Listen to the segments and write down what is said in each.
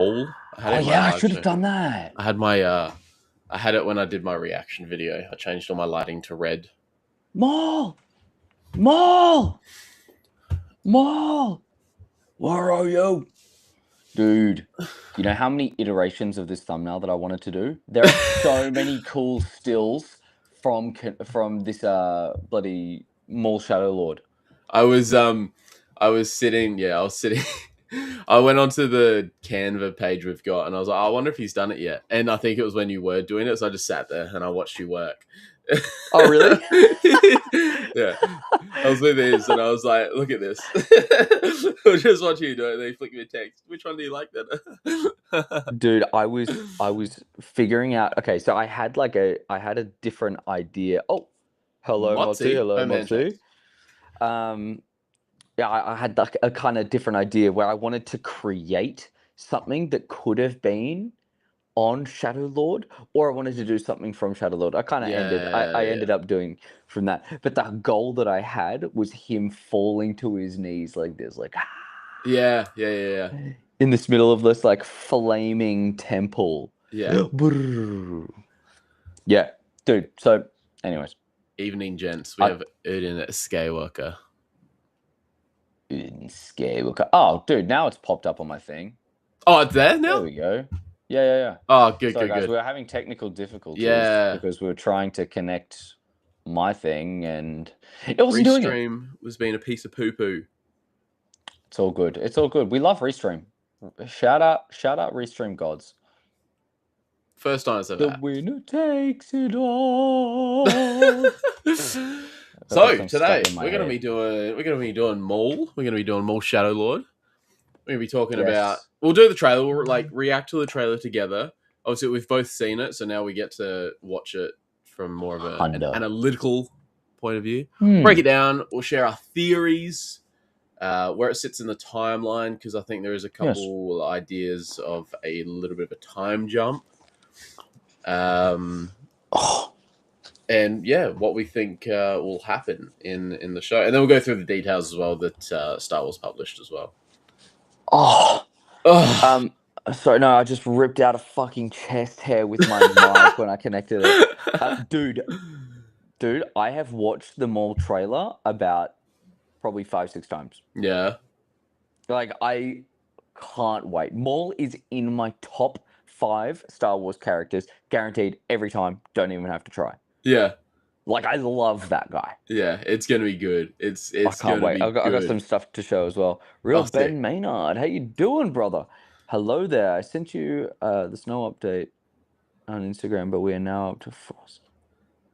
Maul. I had Oh it in my yeah, I live should have stream. done that. I had my I had it when I did my reaction video. I changed all my lighting to red. Maul, Maul, Maul. Where are you, dude? You know how many iterations of this thumbnail that I wanted to do? There are so many cool stills from this bloody Maul Shadow Lord. I was sitting, I was sitting. I went onto the Canva page we've got, and I was like, I wonder if he's done it yet. And I think it was when you were doing it, so I just sat there and I watched you work. Oh really? Yeah, I was with his, and I was like, "Look at this." I was just watching you do it. And they flicked me a text. Which one do you like then? Dude, I was figuring out. Okay, so I had a different idea. Oh, hello, Motzi. Motzi, Hello, home Motzi. handshakes. Um, yeah, I had like a kind of different idea where I wanted to create something that could have been on Shadow Lord, or I wanted to do something from Shadow Lord. I kind of ended. I Yeah, ended up doing from that, but the goal that I had was him falling to his knees like this, like yeah. in this middle of this like flaming temple. Yeah. Yeah, dude. So, anyways, Evening, gents. We I have Udin Skywalker. Skywalker. Oh, dude, now it's popped up on my thing. Oh, it's there There now? we go. Yeah. Oh, good, Sorry, good, guys. good. We were having technical difficulties Yeah. because we were trying to connect my thing and it wasn't doing it. Restream was being a piece of poo poo. It's all good. It's all good. We love Restream. Shout out, Restream gods. First time it's ever The happened. winner takes it all. Got that So song today stuck in my we're gonna head. be doing Maul. We're gonna be doing Maul Shadow Lord. We're gonna be talking about. Yes. We'll do the trailer. We'll like react to the trailer together. Obviously, we've both seen it, so now we get to watch it from more of an Hunter. analytical point of view. Break it down. We'll share our theories, where it sits in the timeline, because I think there is a Yes. couple ideas of a little bit of a time jump. Oh, And yeah, what we think will happen in the show, and then we'll go through the details as well that Star Wars published as well. oh. Ugh. Sorry, no, I just ripped out a fucking chest hair with my mic when I connected it. Dude, I have watched the Maul trailer about probably 5, 6 times. Yeah, Like, I can't wait. Maul is in my top 5 Star Wars characters, guaranteed every time. Don't even have to try. yeah, Like, I love that guy. yeah. It's gonna be good. It's I can't gonna wait. be I got some good. stuff to show as well. Oh, Real sick. Ben Maynard, how you doing, brother? Hello there. I sent you the snow update on Instagram, but we are now up to Frost.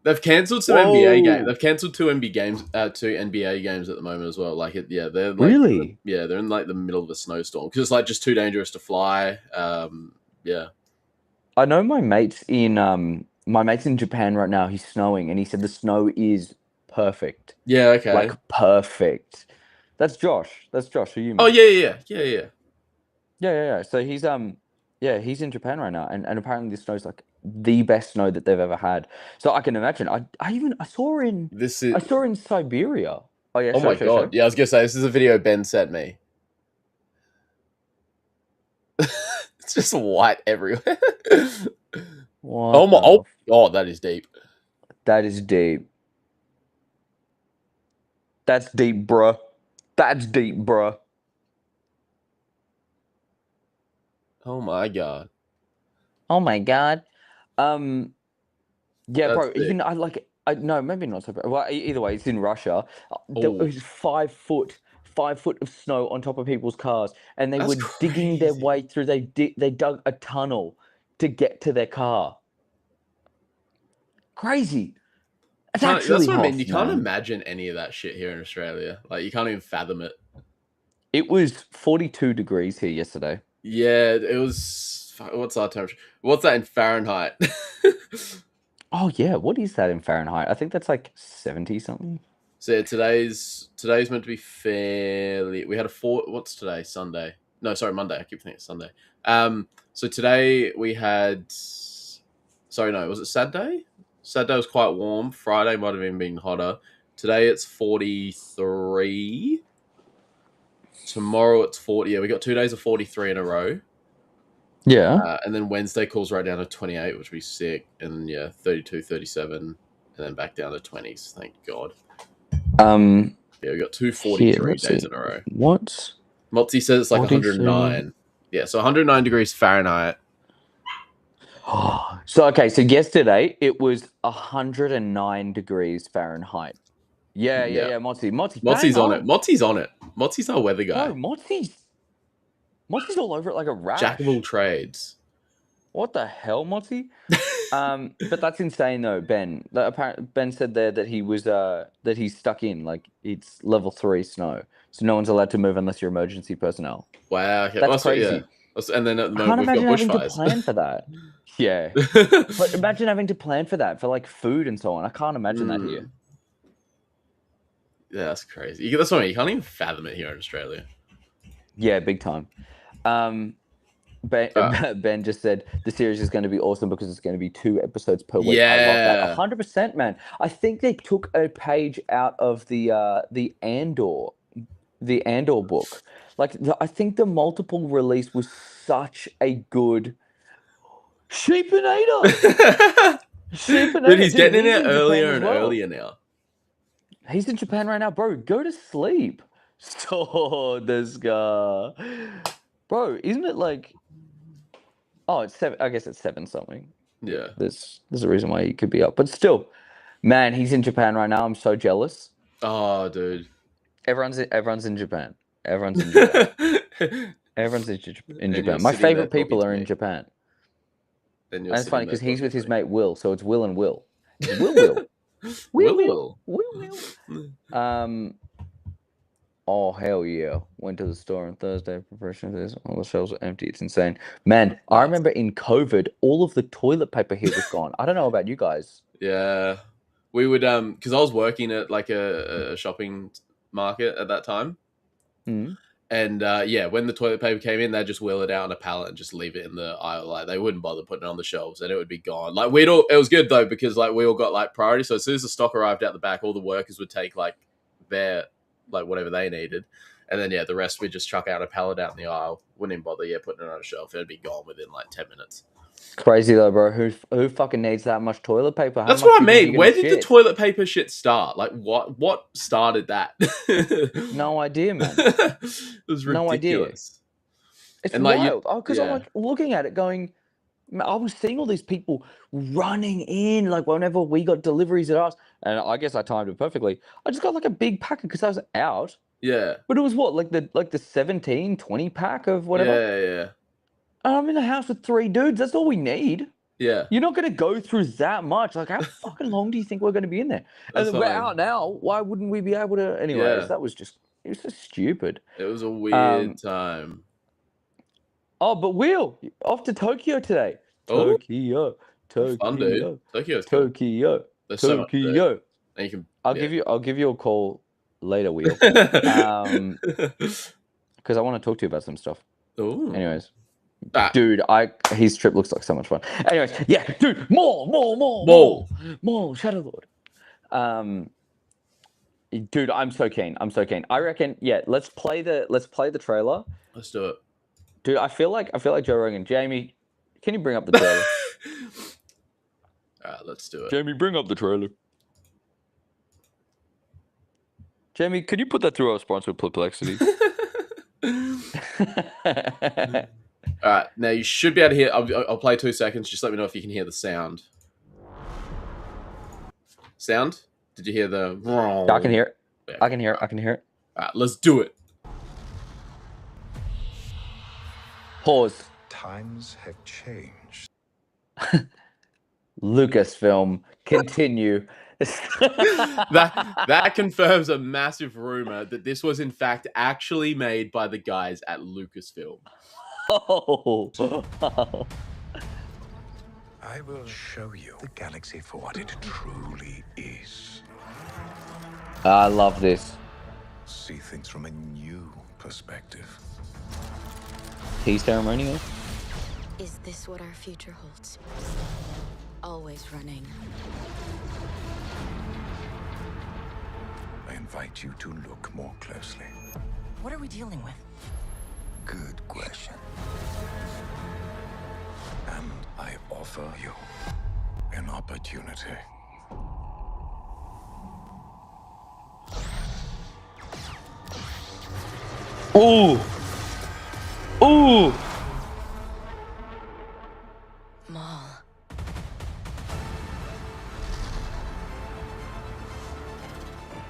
They've cancelled some NBA games. Whoa! They've cancelled two NBA games at the moment as well. Like they're like Really? they're in like the middle of a snowstorm because it's like just too dangerous to fly. Yeah. I know my mate's in Japan right now. He's snowing, and he said the snow is perfect, Yeah. Okay. like perfect. That's Josh. That's Josh, who you Oh met. yeah. Yeah. So he's in Japan right now, and apparently the snow's like the best snow that they've ever had. So I can imagine. I saw in This is. Siberia. Oh yeah, Oh my god. show. Yeah, I was gonna say this is a video Ben sent me. It's just white everywhere. Oh What my! the? Oh, that is deep. That is deep. That's deep, bruh. That's deep, bruh. Oh my god. Oh my god. Um. Yeah, That's bro. sick. Even I no, maybe not so bad. Well, either way, it's in Russia. There Oh, was 5 foot, 5 foot of snow on top of people's cars, and they that's were digging their crazy. way through. They dug a tunnel to get to their car. Crazy. It's That's actually what I mean. You Hoth, can't man. imagine any of that shit here in Australia. Like you can't even fathom it. It was 42 degrees here yesterday. Yeah, it was. What's our temperature? What's that in Fahrenheit? Oh yeah, what is that in Fahrenheit? I think that's like 70 something. So yeah, today's meant to be fairly. We had a four. What's today? Sunday. No, sorry, Monday. I keep thinking it's Sunday. So today we had. Sorry, no, was it Saturday? Saturday was quite warm. Friday might have even been hotter. Today it's 43. Tomorrow it's 40. Yeah, we got 2 days of 43 in a row. Yeah. And then Wednesday cools right down to 28, which would be sick. And yeah, 32, 37, and then back down to 20s. Thank God. Yeah, we got two Here, 43 let's days see. in a row. What? Motzi says it's like What do you say? 109. Yeah, so 109 degrees Fahrenheit. So yesterday it was 109 degrees Fahrenheit. Yeah. Motzi, Motzi's on it. Motzi's on it. Motzi's our weather guy. Bro, Motzi's all over it like a rash. Jack of all trades. What the hell, Motzi? But that's insane though, Ben. Apparently, Ben said there that he was that he's stuck in, like it's level 3 snow, so no one's allowed to move unless you're emergency personnel. Wow, okay. That's crazy. Yeah. And then at the I can't moment we've imagine got having to bushfires. plan for that. Yeah, but imagine having to plan for that for like food and so on. I can't imagine that here. Yeah, that's crazy. That's what I mean. You can't even fathom it here in Australia. Yeah, big time. Ben just said the series is going to be awesome because it's going to be 2 episodes per week. Yeah. I love that. 100%, man. I think they took a page out of the Andor book. Like I think the multiple release was such a good Sheepinator. Dude, he's getting in there earlier and earlier now. He's in Japan right now, bro. Go to sleep. So this guy, bro, isn't it like? Oh, it's 7. I guess it's 7 something. Yeah. There's a reason why he could be up, but still, man, he's in Japan right now. I'm so jealous. Oh, dude. Everyone's in Japan. Everyone's in Japan. Everyone's in Japan. My favorite people are in Japan. And it's funny because he's with his mate Will, so it's Will and Will. Will. Oh hell yeah! Went to the store on Thursday. Preparation for this. All the shelves are empty. It's insane, man. I remember in COVID, all of the toilet paper here was gone. I don't know about you guys. Yeah, we would because I was working at like a shopping market at that time, and when the toilet paper came in, they'd just wheel it out on a pallet and just leave it in the aisle. Like they wouldn't bother putting it on the shelves, and it would be gone. Like it was good though because like we all got like priority. So as soon as the stock arrived out the back, all the workers would take like their like whatever they needed, and then the rest we'd just chuck out a pallet out in the aisle. Wouldn't even bother putting it on a shelf. It'd be gone within like 10 minutes. Crazy though, bro. Who fucking needs that much toilet paper? That's what I mean. Where did the toilet paper shit start? Like what started that? No idea, man. It was ridiculous. No idea. It's wild. Because I'm like looking at it going, I was seeing all these people running in, like whenever we got deliveries at us, and I guess I timed it perfectly. I just got like a big pack because I was out. Yeah. But it was what, like the 17, 20 pack of whatever? Yeah. And I'm in the house with 3 dudes. That's all we need. Yeah. You're not going to go through that much. Like, how fucking long do you think we're going to be in there? And we're out now. Why wouldn't we be able to? Anyways, it was just stupid. It was a weird time. Oh, but Will, off to Tokyo today. Tokyo. Fun, dude. Tokyo's Tokyo. Cool. There's so much to do. And you can, I'll give you a call later, Will. Because I want to talk to you about some stuff. Ooh. Anyways. Dude, his trip looks like so much fun. Anyways, yeah, dude, Maul, Shadow Lord. Dude, I'm so keen. I reckon, let's play the trailer. Let's do it. Dude, I feel like Joe Rogan. Jamie, can you bring up the trailer? All right, let's do it. Jamie, bring up the trailer. Jamie, could you put that through our sponsor, Perplexity? All right, now you should be able to hear. I'll play 2 seconds. Just let me know if you can hear the sound. Sound? Did you hear the? I can hear it. Yeah. I can hear it. All right, let's do it. Pause. Times have changed. Lucasfilm, continue. that confirms a massive rumor that this was in fact actually made by the guys at Lucasfilm. Oh. I will show you the galaxy for what it truly is. I love this. See things from a new perspective. Tea ceremonial? Is this what our future holds? Always running. I invite you to look more closely. What are we dealing with? Good question. offer you an opportunity. Ooh! Ooh! Maul.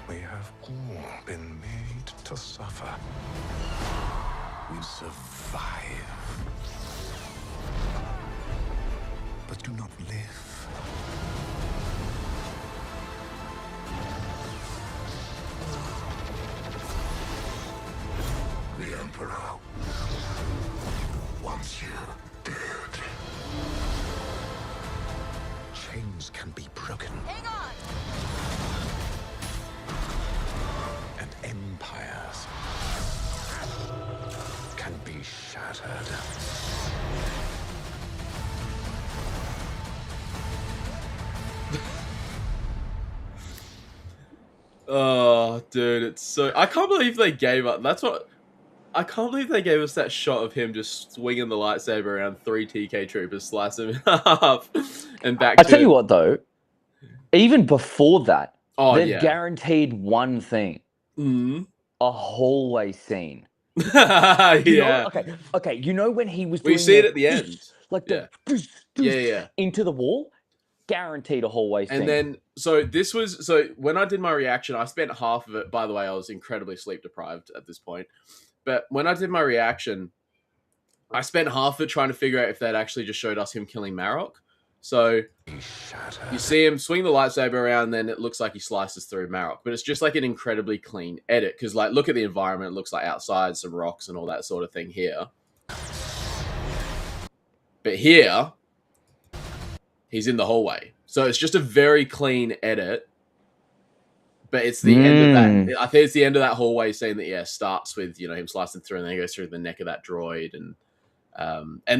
We have all been made to suffer. We survive, but do not live. The Emperor wants you dead. Chains can be broken. Hang on! And empires can be shattered. Oh, dude, it's so... I can't believe they gave up. That's what... I can't believe they gave us that shot of him just swinging the lightsaber around 3 TK troopers, slice them in half, and back I to... tell you what, though, even before that, Oh, they've yeah. guaranteed one thing: a hallway scene. Yeah. You know, okay. You know when he was Well, you doing see it the at the end. like the Yeah. into the wall, guaranteed a hallway scene. And then, so when I did my reaction, I spent half of it. By the way, I was incredibly sleep deprived at this point. But when I did my reaction, I spent half of it trying to figure out if they'd actually just showed us him killing Marok. So you see him swing the lightsaber around, then it looks like he slices through Marok. But it's just like an incredibly clean edit. Because, like, look at the environment. It looks like outside, some rocks and all that sort of thing here. But here, he's in the hallway. So it's just a very clean edit. But it's the end of that. I think it's the end of that hallway scene that starts with him slicing through, and then goes through the neck of that droid, and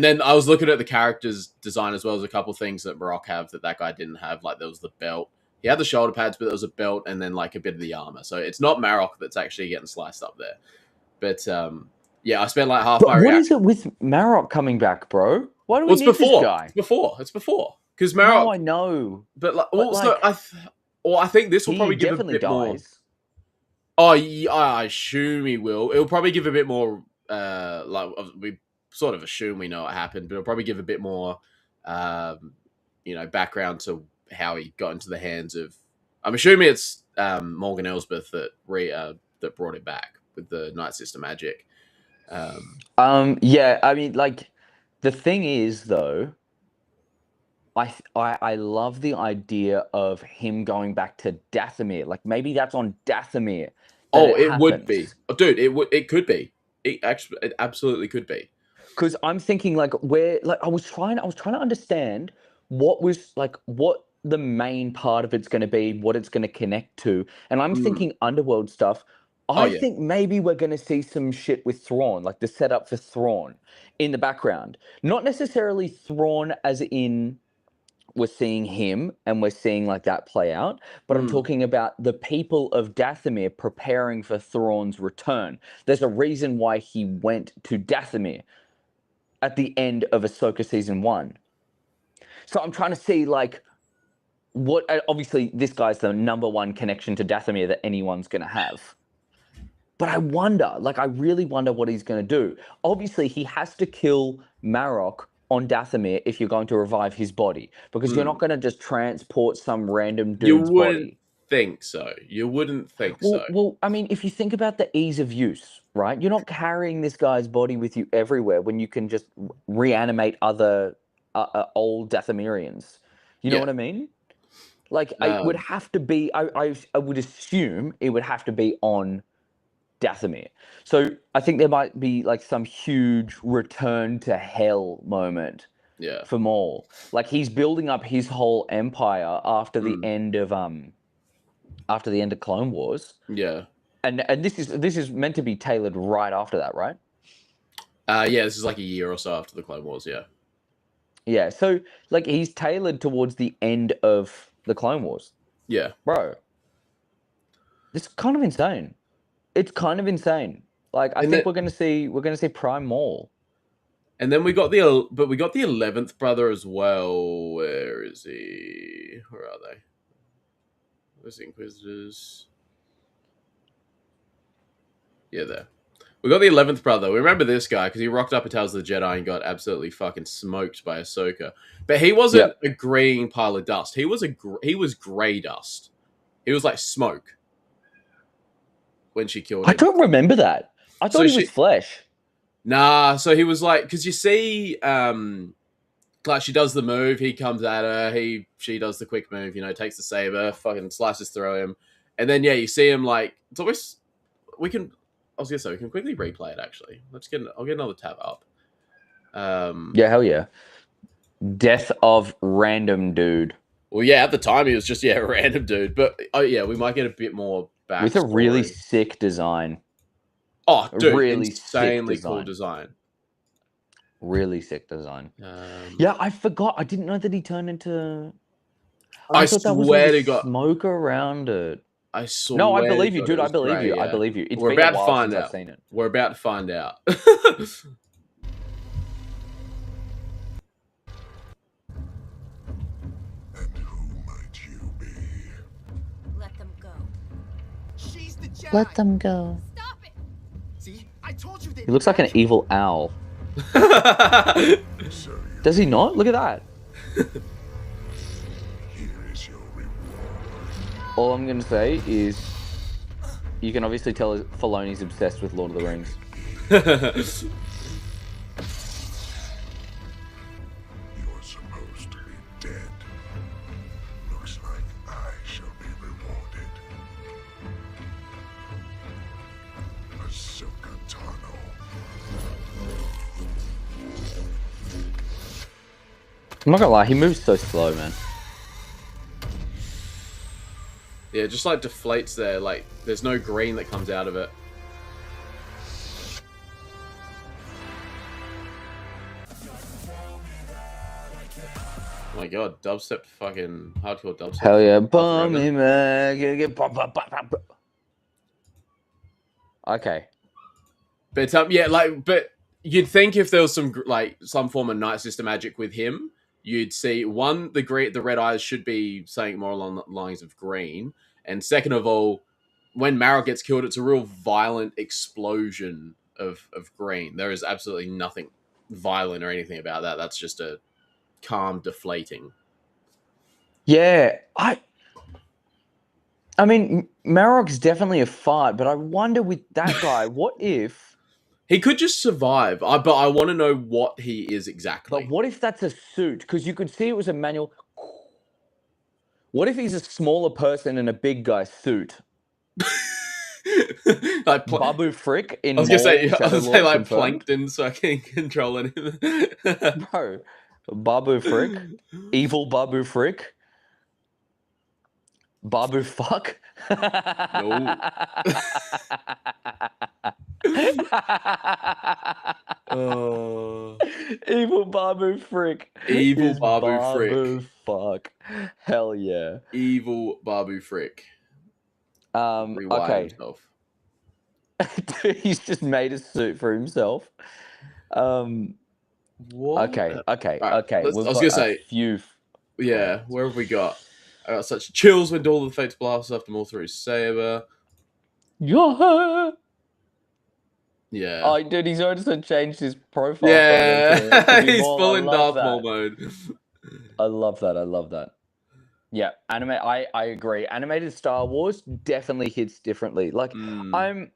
then I was looking at the character's design as well as a couple of things that Marok have that guy didn't have. Like there was the belt. He had the shoulder pads, but there was a belt and then like a bit of the armor. So it's not Marok that's actually getting sliced up there. But I spent like half my reaction. What is it with Marok coming back, bro? Why do we need this guy? It's before. Because Marok. No, I know. But I think this will probably give a bit more. Oh, yeah, I assume he will. It'll probably give a bit more. We sort of assume we know what happened, but it'll probably give a bit more, background to how he got into the hands of. I'm assuming it's Morgan Elsbeth that brought it back with the Night Sister magic. Yeah, I mean, like, the thing is though. I love the idea of him going back to Dathomir. Like maybe that's on Dathomir. It would be, dude. It could be. It absolutely could be. Because I'm thinking like I was trying to understand what the main part of it's going to be, what it's going to connect to, and I'm thinking Underworld stuff. I think maybe we're going to see some shit with Thrawn, like the setup for Thrawn in the background. Not necessarily Thrawn as in. We're seeing him and we're seeing like that play out, but I'm talking about the people of Dathomir preparing for Thrawn's return. There's a reason why he went to Dathomir at the end of Ahsoka season 1. So I'm trying to see like what. Obviously, this guy's the number one connection to Dathomir that anyone's gonna have. But I really wonder what he's gonna do. Obviously, he has to kill Marok on Dathomir if you're going to revive his body, because you're not going to just transport some random dude's body. You wouldn't think so. Well, I mean, if you think about the ease of use, right? You're not carrying this guy's body with you everywhere when you can just reanimate other old Dathomirians. You know what I mean? Like, it would have to be. I would assume it would have to be on Dathomir. So I think there might be like some huge return to hell moment for Maul. Like he's building up his whole empire after the end of Clone Wars. Yeah. And this is meant to be tailored right after that, right? This is like a year or so after the Clone Wars, yeah. Yeah, so like he's tailored towards the end of the Clone Wars. Yeah. Bro. It's kind of insane. It's kind of insane. Like I think we're gonna see Prime Maul. And then we got the 11th brother as well. Where is he? Where are they? Where's the Inquisitors? Yeah, there. We got the 11th brother. We remember this guy because he rocked up at Tales of the Jedi and got absolutely fucking smoked by Ahsoka. But he wasn't a green pile of dust. He was grey dust. He was like smoke when she killed him. I don't remember that. I thought he was flesh. Nah, so he was like, because you see, like she does the move, he comes at her, she does the quick move, takes the saber, fucking slices through him, and then you see him like it's always we can quickly replay it actually. I'll get another tab up. Yeah, hell yeah. Death of random dude. Well, yeah, at the time he was just a random dude, but we might get a bit more backstory. With a really sick design. Oh, dude, really insanely cool design. Really sick design. Yeah, I forgot. I didn't know that he turned into. I thought that was smoke around it. I swear. No, I believe you, dude. I believe you. I believe you. We're about to find out. I've seen it. We're about to find out. And who might you be? Let them go. She's the Jedi. Let them go. Stop it! See, I told you. He looks like an evil owl. Does he not? Look at that. Here is your reward. All I'm going to say is you can obviously tell Filoni's obsessed with Lord of the Rings. You're supposed to be dead. Looks like I shall be rewarded. Ahsoka Tano. I'm not gonna lie, he moves so slow, man. Yeah, just like deflates there. Like, there's no green that comes out of it. Oh my god, dubstep fucking hardcore dubstep. Hell yeah, bomb me, man. Get pop, pop, pop, pop. Okay. But but you'd think if there was some form of night system magic with him, you'd see the red eyes should be saying more along the lines of green, and second of all, when Marok gets killed, it's a real violent explosion of green. There is absolutely nothing violent or anything about that. That's just a calm deflating. Yeah, I mean, Marok's definitely a fart, but I wonder with that guy, what if he could just survive? But I want to know what he is exactly. But what if that's a suit? Because you could see it was a manual. What if he's a smaller person in a big guy suit? Like Babu Frick in I was gonna say like confirmed. Plankton fucking controlling him. Bro, Babu Frick, evil Babu Frick, Babu fuck. No. Evil Babu Frick. Evil Babu Frick. Fuck. Hell yeah. Evil Babu Frick. Okay. Himself. He's just made a suit for himself. What? Okay. Right, I was gonna say few. Yeah, where have we got? I got such chills when Duel of the Fates blasts after Maul through his saber. Yeah. Yeah. Oh, dude, he's also changed his profile. Yeah, he's full in Darth Maul mode. I love that. Yeah, I agree. Animated Star Wars definitely hits differently. Like, I'm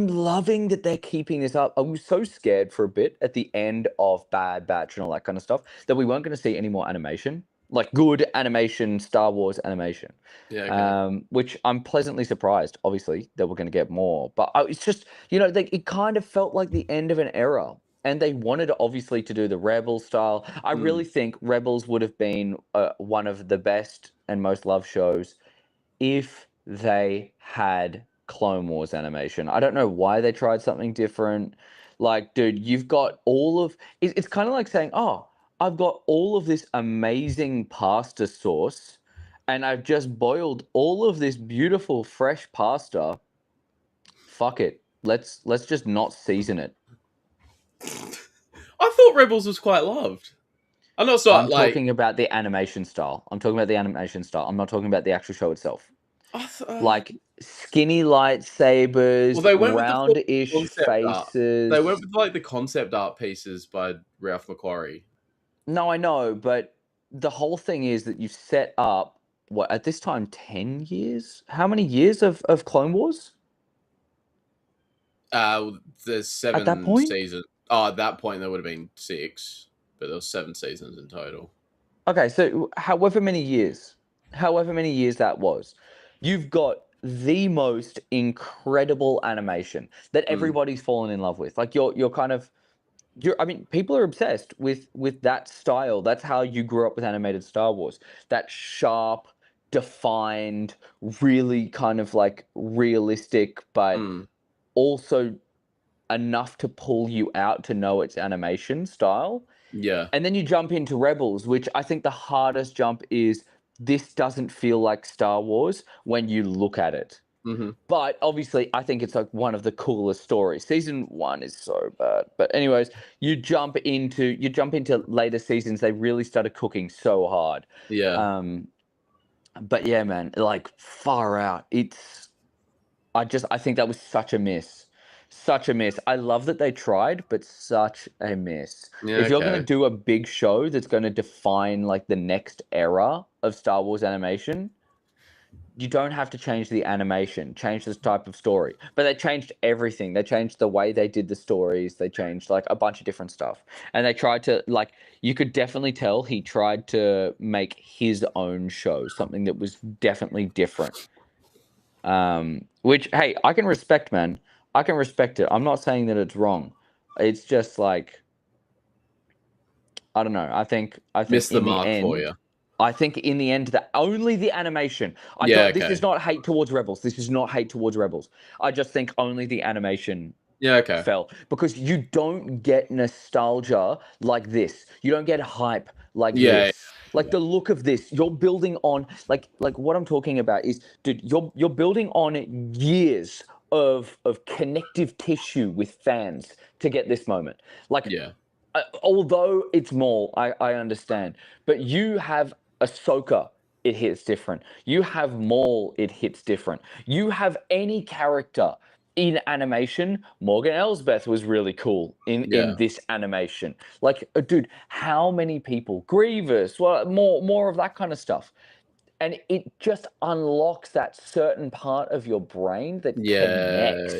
loving that they're keeping this up. I was so scared for a bit at the end of Bad Batch and all that kind of stuff that we weren't going to see any more animation. Like good animation, Star Wars animation. Yeah. Okay. Which I'm pleasantly surprised, obviously, that we're going to get more. But it's just, it kind of felt like the end of an era. And they wanted, obviously, to do the Rebel style. I really think Rebels would have been one of the best and most loved shows if they had Clone Wars animation. I don't know why they tried something different. Like, dude, you've got all of... It's kind of like saying, oh, I've got all of this amazing pasta sauce and I've just boiled all of this beautiful fresh pasta. Fuck it. Let's just not season it. thought Rebels was quite loved. I'm not I'm like talking about the animation style. I'm talking about the animation style. I'm not talking about the actual show itself. Like skinny lightsabers, well, they went with the full round-ish concept art. faces. They went with like the concept art pieces by Ralph McQuarrie. No, I know, but the whole thing is that you set up what at this time 10 years? How many years of Clone Wars? There's 7 that point? seasons. Oh, at that point there would have been 6, but there was 7 seasons in total. Okay, so however many years that was, you've got the most incredible animation that everybody's fallen in love with. Like you're kind of I mean, people are obsessed with that style. That's how you grew up with animated Star Wars. That sharp, defined, really kind of like realistic, but also enough to pull you out to know its animation style. Yeah. And then you jump into Rebels, which I think the hardest jump is this doesn't feel like Star Wars when you look at it. But obviously, I think it's like one of the coolest stories. Season 1 is so bad. But anyways, you jump into later seasons. They really started cooking so hard. Yeah. But yeah, man, like far out. I think that was such a miss. Such a miss. I love that they tried, but such a miss. Yeah, if you're going to okay. do a big show that's going to define like the next era of Star Wars animation, you don't have to change the animation, change this type of story. But they changed everything. They changed the way they did the stories. They changed like a bunch of different stuff. And they tried to like, you could definitely tell he tried to make his own show, something that was definitely different. Which, hey, I can respect, man. I can respect it. I'm not saying that it's wrong. It's just like, I don't know. I think Missed the in mark the end, for you. I think in the end that only the animation. This is not hate towards Rebels. This is not hate towards Rebels. I just think only the animation fell because you don't get nostalgia like this. You don't get hype like this. Like the look of this, you're building on like what I'm talking about is, dude, you're building on years of connective tissue with fans to get this moment. Like, although it's Maul, I understand, but you have Ahsoka, it hits different. You have Maul, it hits different. You have any character in animation. Morgan Elsbeth was really cool in this animation. Like, dude, how many people? Grievous, well, more of that kind of stuff. And it just unlocks that certain part of your brain that connects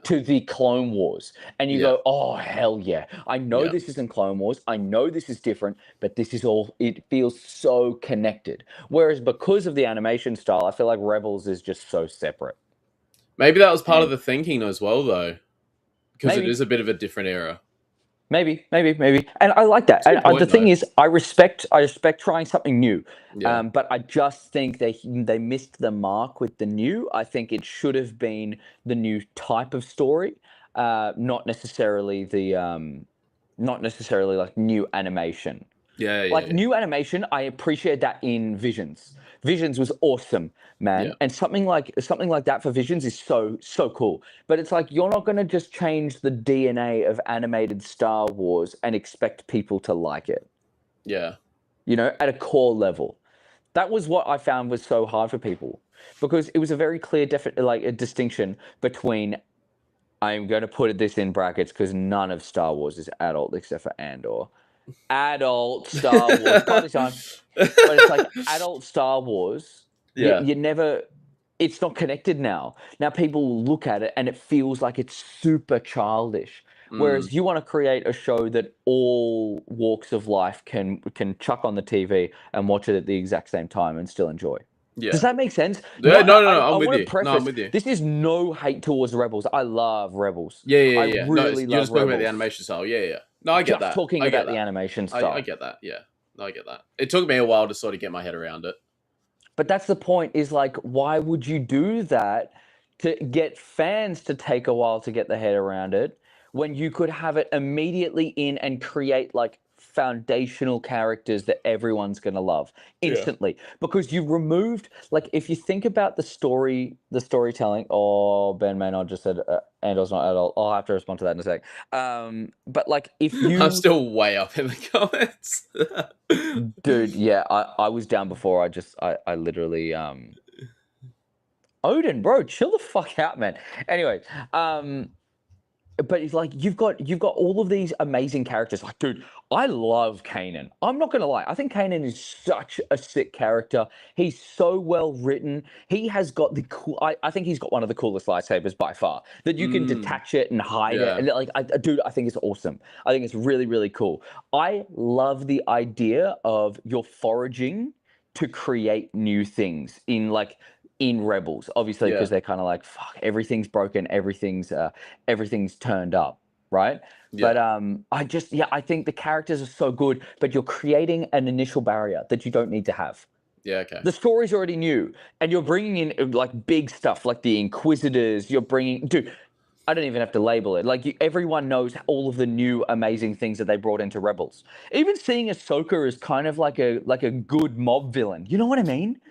to the Clone Wars. And you go, oh, hell yeah. I know this isn't Clone Wars. I know this is different, but this is all, it feels so connected. Whereas because of the animation style, I feel like Rebels is just so separate. Maybe that was part of the thinking as well, though. Because Maybe. it is a bit of a different era. Maybe. And I like that. And the thing is, I respect trying something new. But I just think they missed the mark with the new. I think it should have been the new type of story, not necessarily like new animation. New animation, I appreciate that in Visions. Visions was awesome, man. And something like that for Visions is so cool. But it's like you're not going to just change the DNA of animated Star Wars and expect people to like it. Yeah. You know, at a core level. That was what I found was so hard for people because it was a very clear a distinction between, I'm going to put this in brackets because none of Star Wars is adult except for Andor. Adult Star Wars, probably time, but it's like adult Star Wars. You never. It's not connected now. Now people look at it and it feels like it's super childish. Whereas you want to create a show that all walks of life can chuck on the TV and watch it at the exact same time and still enjoy. Yeah. Does that make sense? No, I'm with you. I'm with you. This is no hate towards Rebels. I love Rebels. Yeah. I really love You're just talking about the Rebels. animation style. Yeah. No, I get that. Talking about the animation style. I get that. Yeah. No, I get that. It took me a while to sort of get my head around it. But that's the point, is like, why would you do that to get fans to take a while to get their head around it when you could have it immediately in and create like foundational characters that everyone's going to love instantly because you removed, like, if you think about the storytelling. Oh, Ben Maynard just said Andor's not adult. I'll have to respond to that in a sec. But like, if you, I'm still way up in the comments. dude, yeah, I was down before. I literally Odin, bro, chill the fuck out, man. Anyway, but it's like you've got all of these amazing characters. Like, dude, I love Canon. I'm not gonna lie. I think Canon is such a sick character. He's so well written. He has got the cool. I think he's got one of the coolest lightsabers by far. That you can detach it and hide it. And like, dude, I think it's awesome. I think it's really, really cool. I love the idea of you're foraging to create new things in Rebels, obviously, because they're kind of like, fuck, everything's broken, everything's turned up, right? But I think the characters are so good, but you're creating an initial barrier that you don't need to have. Yeah, okay. The story's already new, and you're bringing in like big stuff like the Inquisitors. You're bringing, dude, I don't even have to label it. Like, everyone knows all of the new amazing things that they brought into Rebels. Even seeing Ahsoka is kind of like a good mob villain. You know what I mean?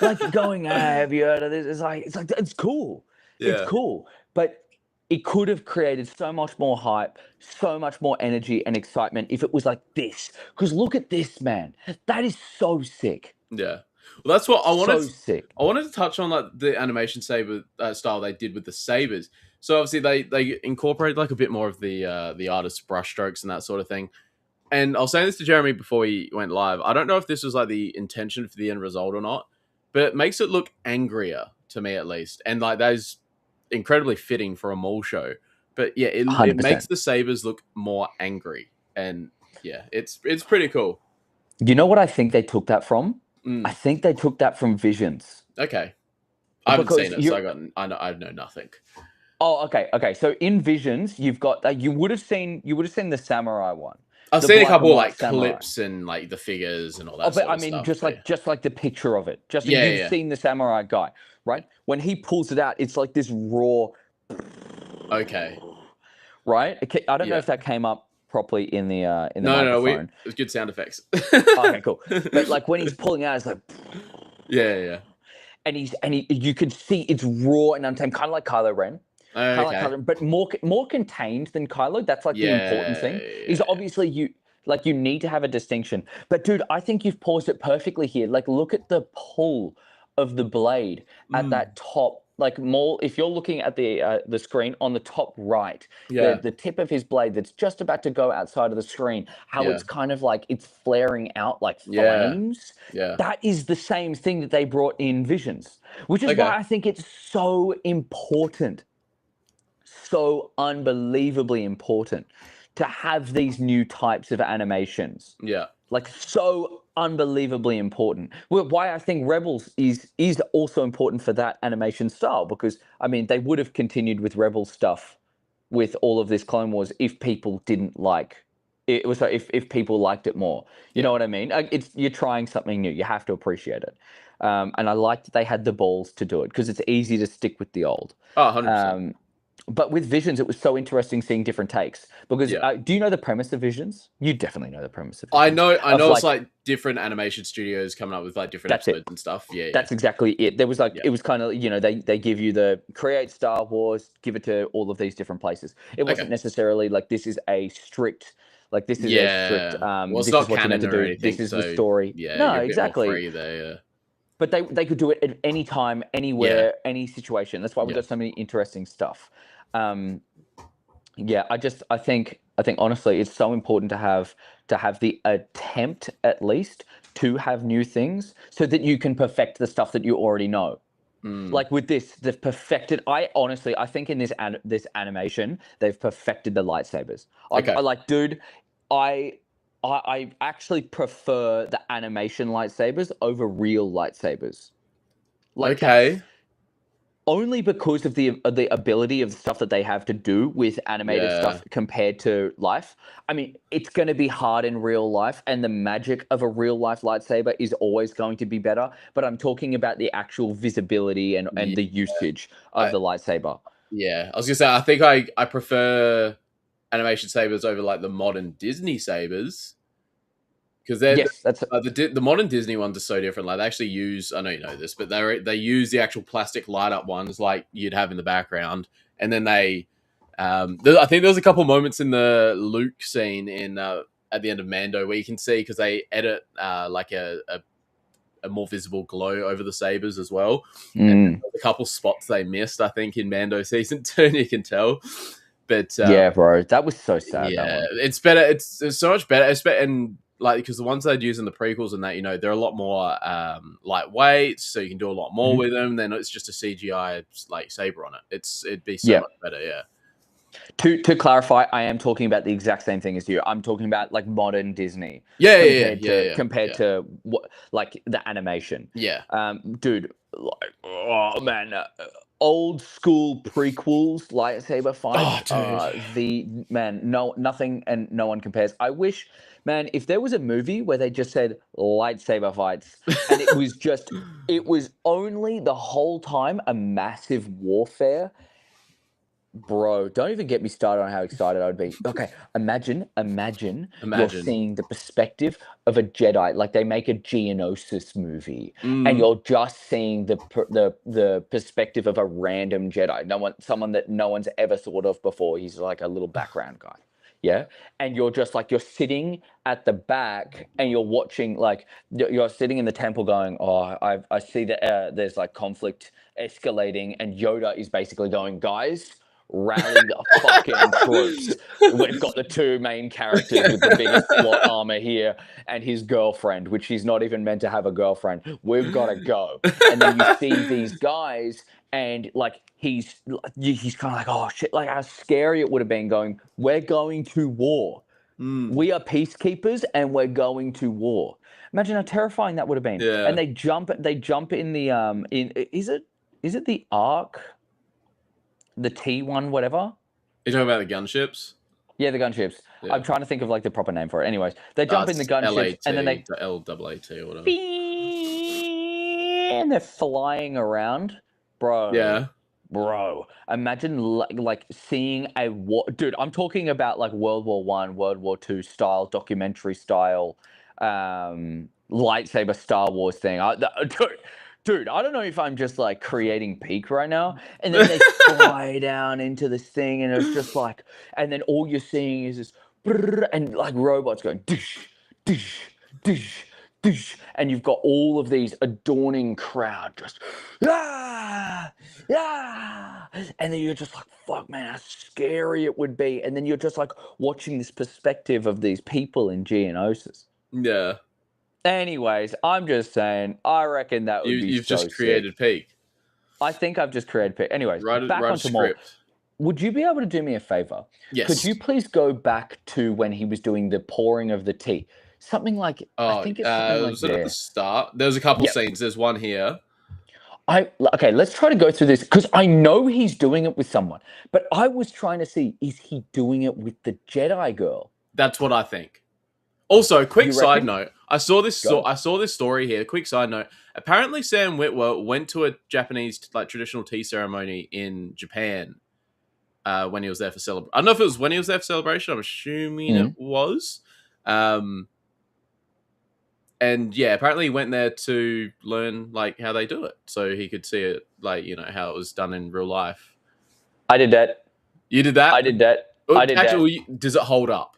Like going, have you heard of this? It's cool. Yeah. It's cool. But it could have created so much more hype, so much more energy and excitement if it was like this. Because look at this, man. That is so sick. Yeah. Well, that's what I wanted. So sick. I wanted to touch on like the animation saber style they did with the sabers. So obviously they incorporated like a bit more of the artist's brushstrokes and that sort of thing. And I was saying this to Jeremy before he went live. I don't know if this was like the intention for the end result or not, but it makes it look angrier to me at least. And like that is incredibly fitting for a Maul show. But yeah, it makes the sabers look more angry. And yeah, it's pretty cool. You know what I think they took that from? I think they took that from Visions. Okay. I haven't seen it, so I know nothing. Oh, okay. So in Visions, you've got you would have seen the samurai one. I've seen a couple like clips and like the figures and all that. But I mean, stuff, just like the picture of it. You've seen the samurai guy, right? When he pulls it out, it's like this raw. Okay. Right. I don't know if that came up properly in the microphone. It was good sound effects. Okay, cool. But like when he's pulling out, it's like. Yeah. And you can see it's raw and untamed, kind of like Kylo Ren. But more contained than Kylo. That's like the important thing. Is obviously you need to have a distinction. But dude, I think you've paused it perfectly here. Like, look at the pull of the blade at that top. Like Maul, if you're looking at the screen on the top right, the tip of his blade that's just about to go outside of the screen, it's kind of like it's flaring out like flames. Yeah. That is the same thing that they brought in Visions, which is why I think it's so important. So unbelievably important to have these new types of animations. Yeah. Like, so unbelievably important. Why I think Rebels is also important for that animation style, because I mean they would have continued with Rebel stuff with all of this Clone Wars if people didn't like it. Was if people liked it more. You know what I mean? You're trying something new. You have to appreciate it. And I liked that they had the balls to do it because it's easy to stick with the old. Oh, 100%. But with Visions, it was so interesting seeing different takes. Because do you know the premise of Visions? You definitely know the premise of Visions. I know it's like different animation studios coming up with like different episodes and stuff. Yeah, that's exactly it. There was like it was kind of, they give you the create Star Wars, give it to all of these different places. It wasn't necessarily like this is a strict well, it's not canon or anything. This is the story. Yeah, no, you're a bit exactly. more free there, yeah. But they could do it at any time, anywhere, any situation. That's why we've got so many interesting stuff. I think honestly, it's so important to have the attempt at least to have new things so that you can perfect the stuff that you already know. Like with this, they've perfected. I think in this animation, they've perfected the lightsabers. I actually prefer the animation lightsabers over real lightsabers. Only because of the ability of the stuff that they have to do with animated stuff compared to life. I mean, it's going to be hard in real life, and the magic of a real life lightsaber is always going to be better. But I'm talking about the actual visibility and the usage of the lightsaber. Yeah, I was going to say, I think I prefer animation sabers over like the modern Disney sabers. because they're Yes, that's the modern Disney ones are so different. Like they actually use, I know you know this, but they use the actual plastic light up ones like you'd have in the background, and then they, I think there was a couple moments in the Luke scene in at the end of Mando where you can see because they edit like a more visible glow over the sabers as well. And a couple spots they missed, I think, in Mando season 2, and you can tell. But yeah, bro, that was so sad. yeah, that one. it's better. It's so much better, and like because the ones they'd use in the prequels and that, you know, they're a lot more lightweight, so you can do a lot more with them. Then it's just a CGI like saber on it. It'd be so much better. Yeah. To clarify, I am talking about the exact same thing as you. I'm talking about like modern Disney. Compared to what, like the animation. Yeah. Dude, like, oh man, old school prequels lightsaber fights. Nothing and no one compares. I wish, man, if there was a movie where they just said lightsaber fights and it was only the whole time a massive warfare. Bro, don't even get me started on how excited I would be. Okay, imagine you're seeing the perspective of a Jedi, like they make a Geonosis movie, and you're just seeing the perspective of a random Jedi, someone that no one's ever thought of before. He's like a little background guy, yeah. And you're just like you're sitting at the back, and you're watching, like you're sitting in the temple, going, "Oh, I see that there's like conflict escalating," and Yoda is basically going, "Guys, rally the fucking troops. We've got the two main characters with the biggest plot armor here and his girlfriend, which he's not even meant to have a girlfriend. We've got to go." And then you see these guys, and like he's kind of like, oh shit, like how scary it would have been going, we're going to war. We are peacekeepers and we're going to war. Imagine how terrifying that would have been. Yeah. And they jump in the is it the Ark? The T1, whatever. You're talking about the gunships? Yeah, the gunships. Yeah. I'm trying to think of like the proper name for it. Anyways, they jump in the gunships and then they LAAT or whatever. And they're flying around, bro. Yeah, bro. Imagine like seeing a war. Dude, I'm talking about like World War I, World War II style documentary style, lightsaber Star Wars thing. Dude, I don't know if I'm just like creating peak right now. And then they fly down into this thing, and it's just like, and then all you're seeing is this, and like robots going, dish, dish, dish, dish, and you've got all of these adorning crowd just, and then you're just like, fuck, man, how scary it would be. And then you're just like watching this perspective of these people in Geonosis. Yeah. Anyways, I'm just saying, I reckon that would be You've so just created sick. peak. I think I've just created peak. Anyways, back onto Maul. Would you be able to do me a favor? Yes. Could you please go back to when he was doing the pouring of the tea? Something like, I think it's something like was it at the start? There's a couple scenes. There's one here. Okay, let's try to go through this, because I know he's doing it with someone, but I was trying to see, is he doing it with the Jedi girl? That's what I think. Also, quick side note. I saw this story here. Quick side note. Apparently, Sam Witwer went to a Japanese like traditional tea ceremony in Japan when he was there for celebration. I don't know if it was when he was there for celebration. I'm assuming it was. And yeah, apparently he went there to learn like how they do it, so he could see it, like, you know, how it was done in real life. I did that. You did that? I did that. Does it hold up?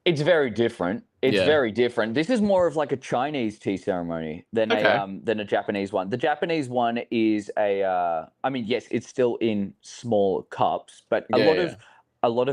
It's very different. It's very different. This is more of like a Chinese tea ceremony than a Japanese one. The Japanese one is I mean, yes, it's still in small cups, but a lot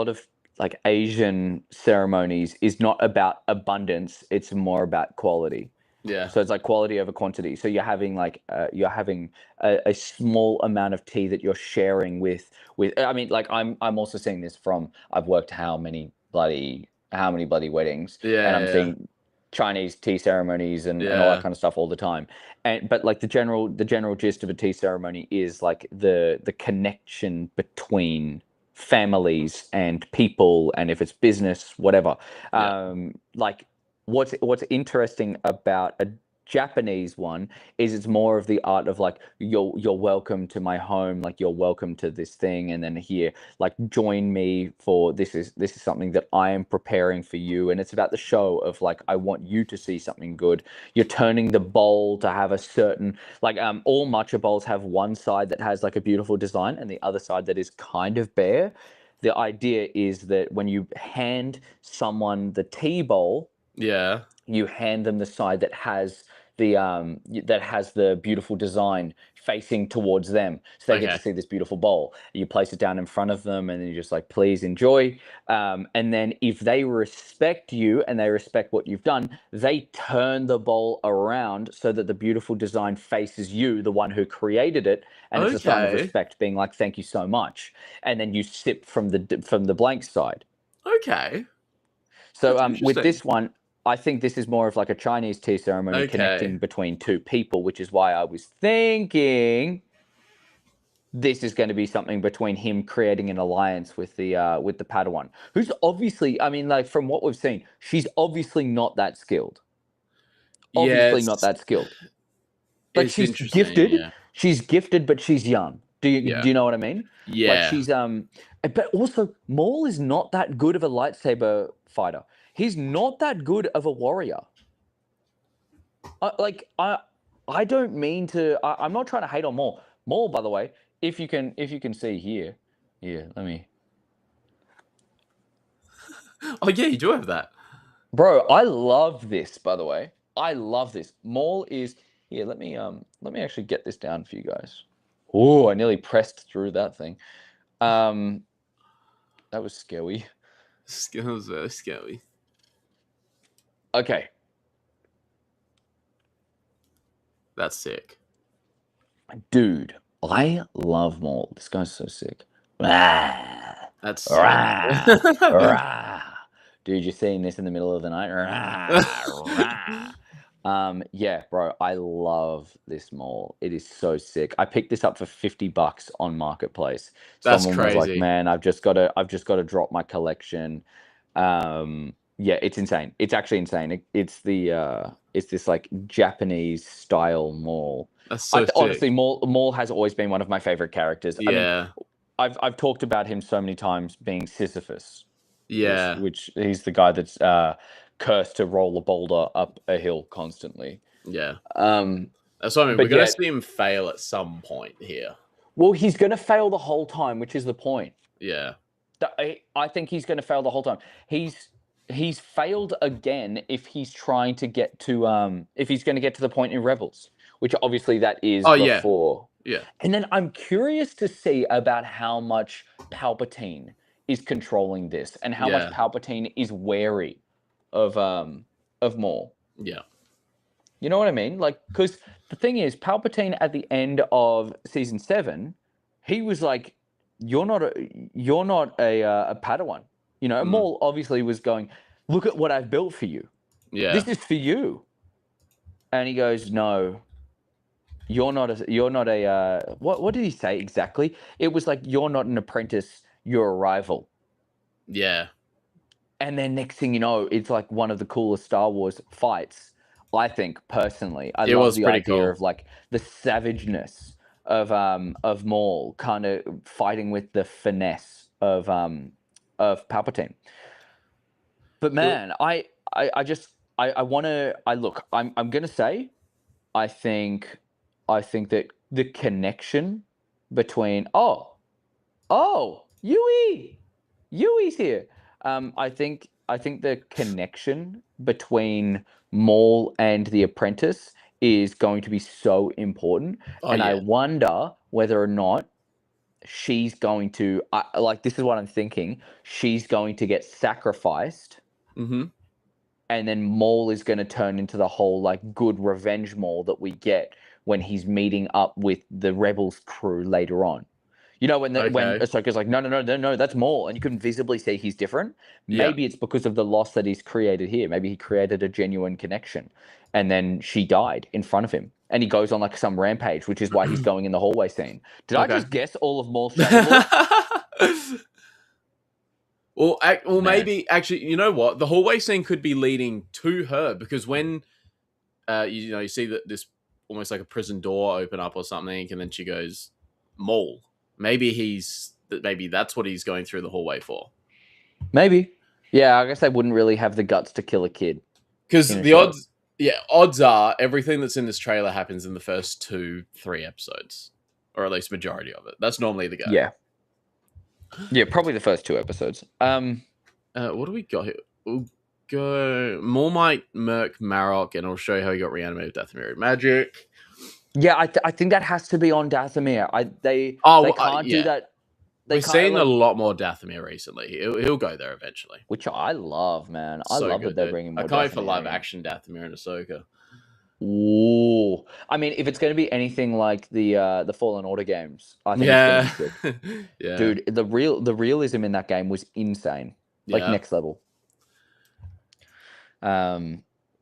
of like Asian ceremonies is not about abundance. It's more about quality. Yeah. So it's like quality over quantity. So you're having like a small amount of tea that you're sharing with. I mean, like I'm also seeing this from, I've worked how many bloody weddings, and I'm seeing Chinese tea ceremonies and all that kind of stuff all the time. But like the general gist of a tea ceremony is like the connection between families and people, and if it's business, whatever. Like what's interesting about a Japanese one is it's more of the art of like you're welcome to my home, like you're welcome to this thing, and then here like join me for this is something that I am preparing for you, and it's about the show of like I want you to see something good. You're turning the bowl to have a certain like all matcha bowls have one side that has like a beautiful design and the other side that is kind of bare. The idea is that when you hand someone the tea bowl, Yeah. you hand them the side that has the beautiful design facing towards them, so they get to Okay. see this beautiful bowl. You place it down in front of them, and then you're just like, please enjoy. And then if they respect you and they respect what you've done, they turn the bowl around so that the beautiful design faces you, the one who created it, and it's a sign of Okay. respect, being like, thank you so much. And then you sip from the blank side. Okay. So That's with interesting. this one, I think this is more of like a Chinese tea ceremony Okay. connecting between two people, which is why I was thinking this is going to be something between him creating an alliance with the Padawan, who's obviously, I mean, like from what we've seen, she's obviously not that skilled. Obviously not that skilled. Like It's she's interesting, gifted. yeah. She's gifted, but she's young. Do Yeah. you know what I mean? Yeah. Like she's but also Maul is not that good of a lightsaber fighter. He's not that good of a warrior. I don't mean to. I'm not trying to hate on Maul. Maul, by the way, if you can see here, let me. Oh yeah, you do have that. Bro, I love this. By the way, I love this. Maul is here. Let me actually get this down for you guys. Oh, I nearly pressed through that thing. That was scary. That was very scary. Okay. That's sick. Dude, I love Maul. This guy's so sick. Rah, That's rah, sick. rah. Dude, you're seeing this in the middle of the night. Rah, rah. Yeah, bro, I love this Maul. It is so sick. I picked this up for $50 on Marketplace. That's Someone was like, crazy. "Man, I've just got to drop my collection." Yeah, it's insane. It's actually insane. It's this like Japanese style Maul. That's so sick. Honestly, Maul has always been one of my favorite characters. Yeah. I mean, I've talked about him so many times being Sisyphus. Yeah. Which he's the guy that's cursed to roll a boulder up a hill constantly. Yeah. That's what I mean. We're gonna see him fail at some point here. Well, he's gonna fail the whole time, which is the point. Yeah. I think he's gonna fail the whole time. He's failed again if he's trying to get to if he's going to get to the point in Rebels, which obviously that is before. Yeah. And then I'm curious to see about how much Palpatine is controlling this and how much Palpatine is wary of Maul. Yeah. You know what I mean? Like, because the thing is, Palpatine at the end of season 7, he was like, "You're not a Padawan." You know, Maul obviously was going, "Look at what I've built for you. Yeah. This is for you." And he goes, "No, you're not a what did he say exactly? It was like, "You're not an apprentice, you're a rival." Yeah. And then next thing you know, it's like one of the coolest Star Wars fights, I think, personally. I love the idea of like the savageness of Maul kind of fighting with the finesse of Palpatine. But man, I'm gonna say, I think that the connection between Yui's here. I think the connection between Maul and the Apprentice is going to be so important, I wonder whether or not she's going to this is what I'm thinking. She's going to get sacrificed, and then Maul is going to turn into the whole like good revenge Maul that we get when he's meeting up with the Rebels crew later on. You know, when Ahsoka's like, no, that's Maul, and you can visibly see he's different. Maybe it's because of the loss that he's created here. Maybe he created a genuine connection, and then she died in front of him, and he goes on like some rampage, which is why he's going in the hallway scene. Did I just guess all of Maul's strategy? Well, maybe actually, you know what? The hallway scene could be leading to her, because when you see that this almost like a prison door open up or something, and then she goes, Maul. Maybe that's what he's going through the hallway for. Maybe. Yeah, I guess they wouldn't really have the guts to kill a kid. Because in a the show. odds are everything that's in this trailer happens in the first 2-3 episodes, or at least majority of it. That's normally the go. Yeah, probably the first 2 episodes. What do we got here? We'll go Maul might murk Marok, and I'll show you how he got reanimated with Dathomir magic. Yeah, I think that has to be on Dathomir. They can't do that. We've seen a lot more Dathomir recently. He'll go there eventually, which I love, man. I love that they're bringing more. I can't wait for Dathomir live in. action Dathomir and Ahsoka. Ooh, I mean, if it's going to be anything like the Fallen Order games, I think it's going to be sick. Yeah, dude, the realism in that game was insane, like next level.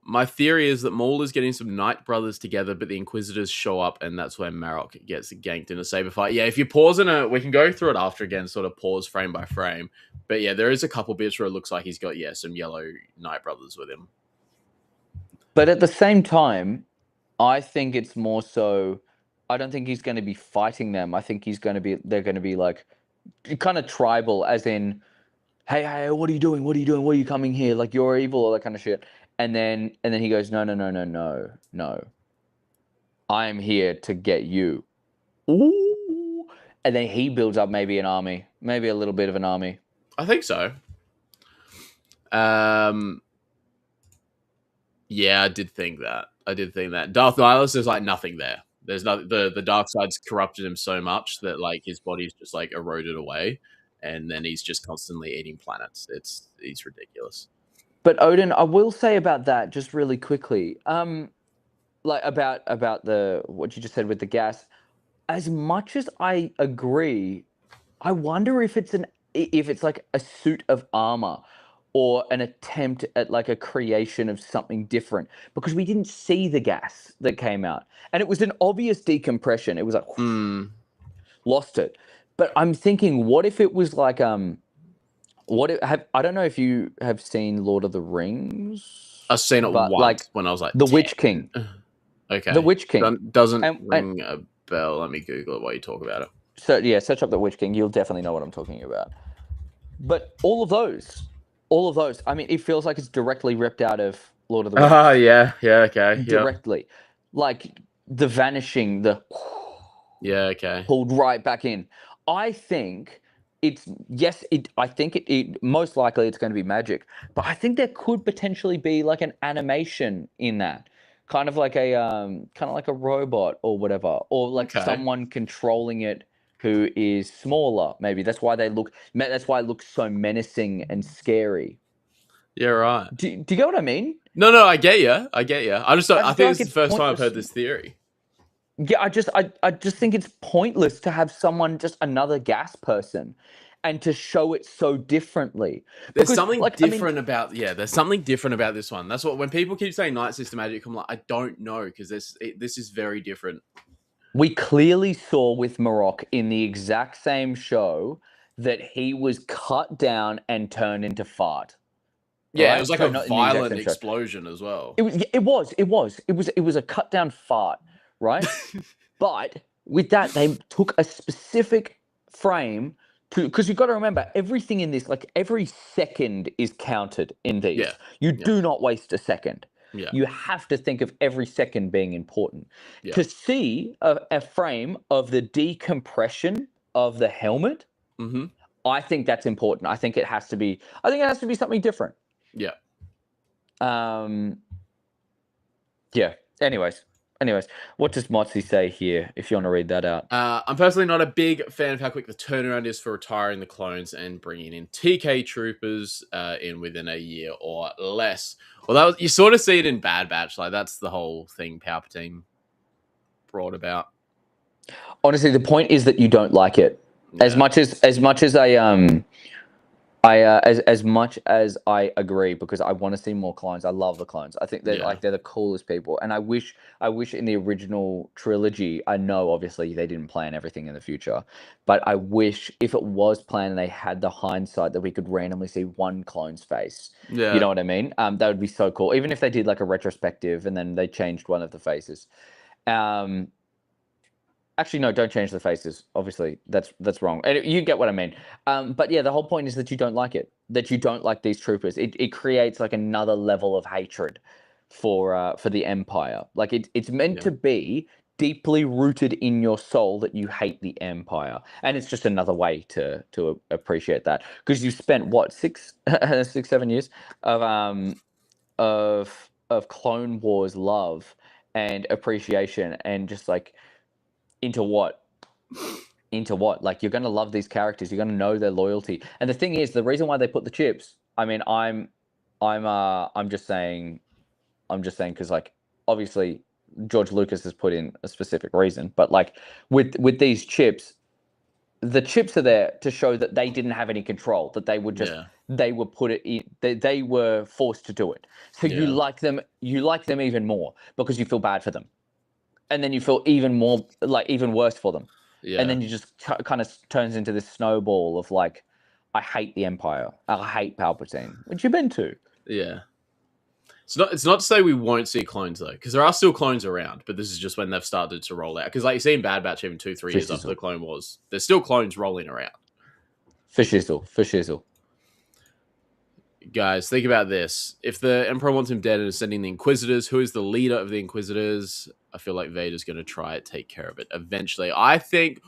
My theory is that Maul is getting some Night Brothers together, but the Inquisitors show up, and that's where Marok gets ganked in a saber fight. Yeah, if you pause we can go through it after again, sort of pause frame by frame. But yeah, there is a couple bits where it looks like he's got some yellow Night Brothers with him. But at the same time, I think it's more so. I don't think he's going to be fighting them. I think they're going to be like kind of tribal, as in, hey, what are you doing? What are you doing? Why are you coming here? Like, you're evil, all that kind of shit. And then he goes, no. I am here to get you. Ooh. And then he builds up maybe an army, maybe a little bit of an army. I think so. Yeah, I did think that. Darth Nihilus, there's like nothing there. There's not the dark side's corrupted him so much that like his body's just like eroded away, and then he's just constantly eating planets. He's ridiculous. But Odin, I will say about that just really quickly. Like about the what you just said with the gas. As much as I agree, I wonder if it's like a suit of armor or an attempt at like a creation of something different, because we didn't see the gas that came out, and it was an obvious decompression. It was like lost it. But I'm thinking, what if it was like I don't know if you have seen Lord of the Rings. I've seen it once, like, when I was like The 10. Witch King. Okay. The Witch King doesn't ring a bell. Let me Google it while you talk about it. So yeah, search up The Witch King. You'll definitely know what I'm talking about. But all of those. I mean, it feels like it's directly ripped out of Lord of the Rings. Yeah, okay. Directly, yep. Like the vanishing, okay, pulled right back in. I think. I think it most likely it's going to be magic, but I think there could potentially be like an animation in that, kind of like a robot or whatever, or like someone controlling it who is smaller. Maybe that's why it looks so menacing and scary. Yeah, right. Do you get what I mean? No, I get you. I think it's the first time I've heard this theory. Yeah, I just think it's pointless to have someone, just another gas person, and to show it so differently. There's something different about this one. That's what, when people keep saying Night Sister magic, I'm like, I don't know, because this is very different. We clearly saw with Marok in the exact same show that he was cut down and turned into fart. Yeah, right? It was like a violent explosion as well. It was a cut down fart. Right? But with that, they took a specific frame because you've got to remember, everything in this, like every second is counted in these. Yeah. You do not waste a second. Yeah. You have to think of every second being important. Yeah. To see a frame of the decompression of the helmet, I think that's important. I think it has to be something different. Yeah. Yeah. Anyways, what does Motzi say here, if you want to read that out? I'm personally not a big fan of how quick the turnaround is for retiring the clones and bringing in TK troopers in within a year or less. Well, you sort of see it in Bad Batch. Like, that's the whole thing Palpatine brought about. Honestly, the point is that you don't like it. Yeah. As much as I as much as I agree, because I want to see more clones. I love the clones. I think they're Yeah. they're the coolest people, and I wish in the original trilogy. I know obviously they didn't plan everything in the future, but I wish if it was planned and they had the hindsight that we could randomly see one clone's face. Yeah. You know what I mean? That would be so cool. Even if they did like a retrospective and then they changed one of the faces. Actually, no, don't change the faces. Obviously, that's wrong. And you get what I mean. But yeah, the whole point is that you don't like it. That you don't like these troopers. It creates like another level of hatred for the Empire. Like it's meant to be deeply rooted in your soul that you hate the Empire, and it's just another way to appreciate that, because you spent what 7 years of Clone Wars love and appreciation, and just like into what like you're going to love these characters, you're going to know their loyalty. And the thing is, the reason why they put the chips, I mean, I'm just saying because like obviously George Lucas has put in a specific reason, but like with these chips, the chips are there to show that they didn't have any control, that they were just they were put it in, they were forced to do it. So you like them even more because you feel bad for them. And then you feel even worse for them. Yeah. And then you just kind of turns into this snowball of like, I hate the Empire. I hate Palpatine, which you've been to. Yeah. It's not to say we won't see clones though, because there are still clones around, but this is just when they've started to roll out. Because like you see in Bad Batch, even 2-3 years after the Clone Wars, there's still clones rolling around. For shizzle. Guys, think about this. If the Emperor wants him dead and is sending the Inquisitors, who is the leader of the Inquisitors? I feel like Vader's going to try to take care of it eventually. I think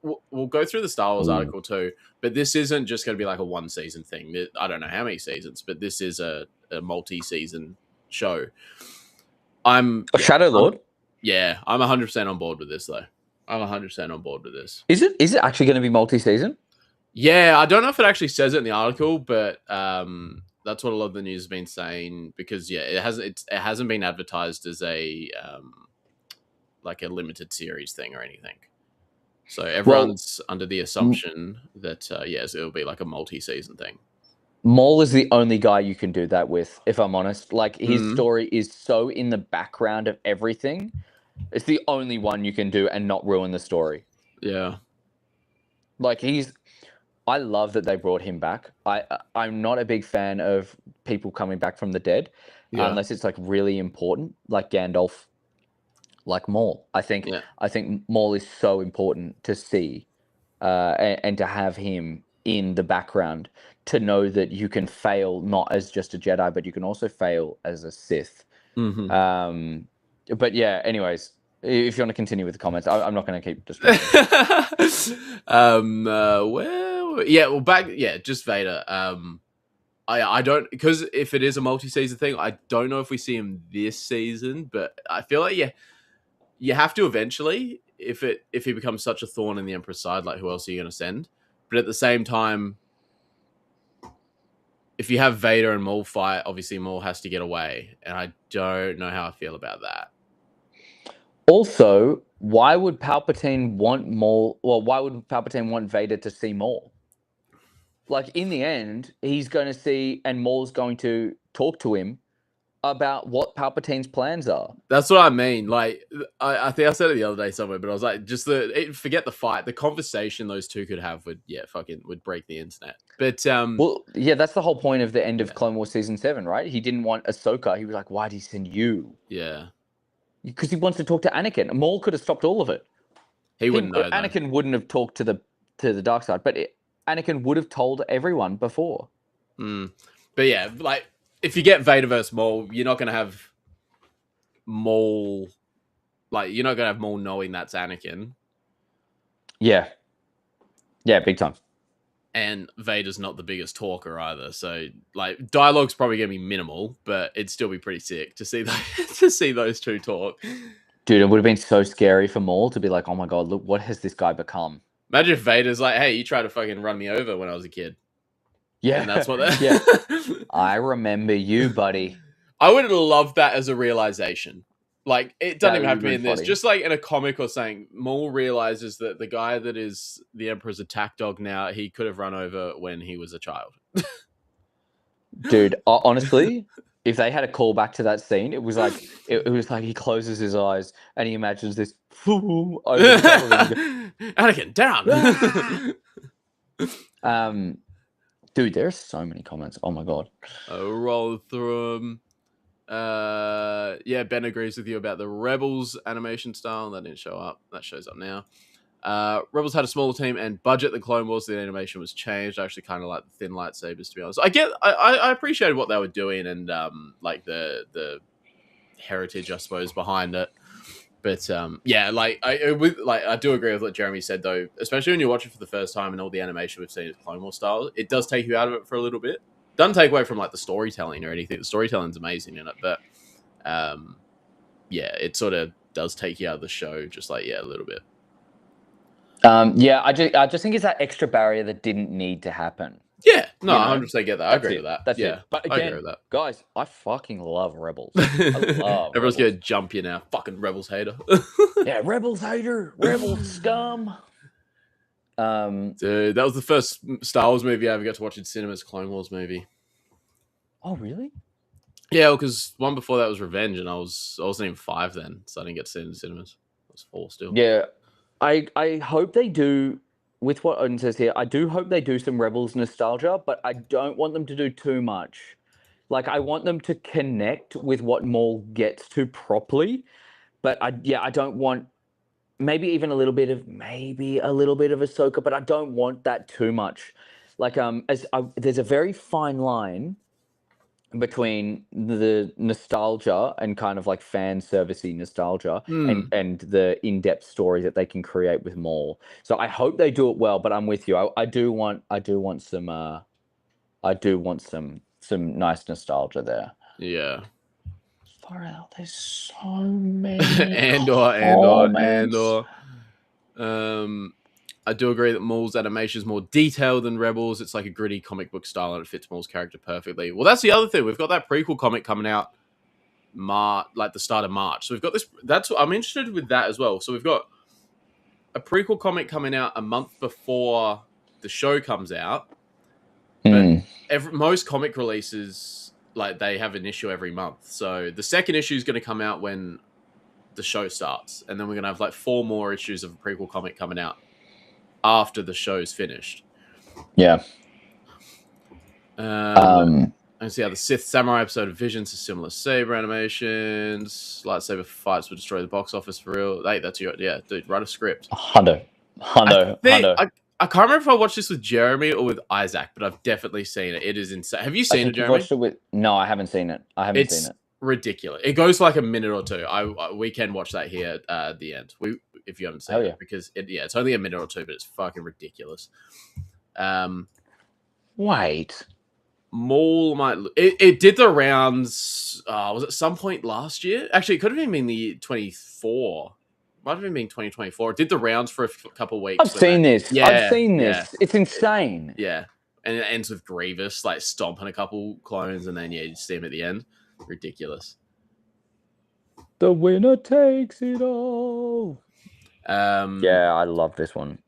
we'll go through the Star Wars article too, but this isn't just going to be like a one-season thing. I don't know how many seasons, but this is a multi-season show. Shadow Lord? I'm 100% on board with this, though. I'm 100% on board with this. Is it actually going to be multi-season? Yeah, I don't know if it actually says it in the article, but that's what a lot of the news has been saying, because it hasn't been advertised as a like a limited series thing or anything. So everyone's under the assumption that it'll be like a multi-season thing. Maul is the only guy you can do that with, if I'm honest. Like his story is so in the background of everything. It's the only one you can do and not ruin the story. Yeah. Like I love that they brought him back. I'm not a big fan of people coming back from the dead, unless it's like really important, like Gandalf, like Maul. I think Maul is so important to see, and to have him in the background, to know that you can fail not as just a Jedi, but you can also fail as a Sith. Mm-hmm. But yeah, anyways, if you want to continue with the comments, I'm not going to keep distracting. Just Vader. I don't, because if it is a multi-season thing, I don't know if we see him this season, but I feel like you have to eventually, if he becomes such a thorn in the Emperor's side. Like, who else are you going to send? But at the same time, if you have Vader and Maul fight, obviously Maul has to get away, and I don't know how I feel about that. Also, why would Palpatine want Maul? Well, why would Palpatine want Vader to see Maul? Like, in the end, he's going to see, and Maul's going to talk to him about what Palpatine's plans are. That's what I mean. Like, I think I said it the other day somewhere, but I was like, forget the fight. The conversation those two could have would break the internet. But well, yeah, that's the whole point of the end of Clone Wars Season 7, right? He didn't want Ahsoka. He was like, why did he send you? Yeah. Because he wants to talk to Anakin. Maul could have stopped all of it. He wouldn't know. Anakin wouldn't have talked to the dark side, but Anakin would have told everyone before. But yeah, like, if you get Vader versus Maul, you're not going to have Maul. Like, you're not going to have Maul knowing that's Anakin. Yeah. Yeah, big time. And Vader's not the biggest talker either, so like dialogue's probably gonna be minimal, but it'd still be pretty sick to see those two talk. Dude, it would have been so scary for Maul to be like, "Oh my god, look, what has this guy become?" Imagine if Vader's like, "Hey, you tried to fucking run me over when I was a kid." Yeah, and that's what. Yeah, I remember you, buddy. I would love that as a realization. Like, it doesn't even have to be in this. Funny. Just like in a comic or saying, Maul realizes that the guy that is the Emperor's attack dog now, he could have run over when he was a child. Dude, honestly, if they had a callback to that scene, it was like he closes his eyes and he imagines this over the top of him. Anakin, down. Dude, there's so many comments. Oh my god. Roll through them. Yeah, Ben agrees with you about the Rebels animation style. That didn't show up. That shows up now. Rebels had a smaller team and budget than Clone Wars. The animation was changed. I actually kind of like the thin lightsabers, to be honest. I appreciated what they were doing and like the heritage, I suppose, behind it. But yeah, I do agree with what Jeremy said, though. Especially when you watch it for the first time and all the animation we've seen is Clone Wars style, it does take you out of it for a little bit. Doesn't take away from like the storytelling or anything. The storytelling's amazing in it, but yeah, it sort of does take you out of the show, just like a little bit. Yeah, I just think it's that extra barrier that didn't need to happen. Yeah, no, 100% get that. I agree with that. That's it. But again, I agree with that. Guys, I fucking love Rebels. I love Everyone's gonna jump you now. Fucking Rebels hater. Yeah, Rebels hater, Rebels scum. Dude, that was the first Star Wars movie I ever got to watch in cinemas. Clone Wars movie. Oh, really? Yeah, because one before that was Revenge, and I wasn't even 5 then, so I didn't get to see it in cinemas. I was 4 still. Yeah, I hope they do. With what Odin says here, I do hope they do some Rebels nostalgia, but I don't want them to do too much. Like, I want them to connect with what Maul gets to properly, but I don't want maybe even a little bit of Ahsoka, but I don't want that too much. Like, there's a very fine line between the nostalgia and kind of like fan servicey nostalgia and the in-depth story that they can create with Maul. So I hope they do it well, but I'm with you. I do want some nice nostalgia there. Yeah. Far out, there's so many Andor. I do agree that Maul's animation is more detailed than Rebels. It's like a gritty comic book style and it fits Maul's character perfectly. Well, that's the other thing. We've got that prequel comic coming out like the start of March. So we've got this. I'm interested with that as well. So we've got a prequel comic coming out a month before the show comes out. But most comic releases, like, they have an issue every month. So the second issue is going to come out when the show starts. And then we're going to have like 4 more issues of a prequel comic coming out after the show's finished. Yeah. And see how the Sith Samurai episode of Visions is similar saber animations. Lightsaber fights will destroy the box office for real. Hey, that's your dude. Write a script. Hundo. I can't remember if I watched this with Jeremy or with Isaac, but I've definitely seen it. It is insane. Have you seen it, Jeremy? No, I haven't seen it. It's ridiculous. It goes for like a minute or two. We can watch that here at the end. If you haven't seen it, because it's only a minute or two, but it's fucking ridiculous. Wait. Maul might. It did the rounds. Was it some point last year? Actually, it could have even been the 24. Might have even been 2024. It did the rounds for a couple of weeks. I've seen this. Yeah, I've seen this. It's insane. Yeah, and it ends with Grievous like stomping a couple clones, and then you see him at the end. Ridiculous. The winner takes it all. Yeah, I love this one.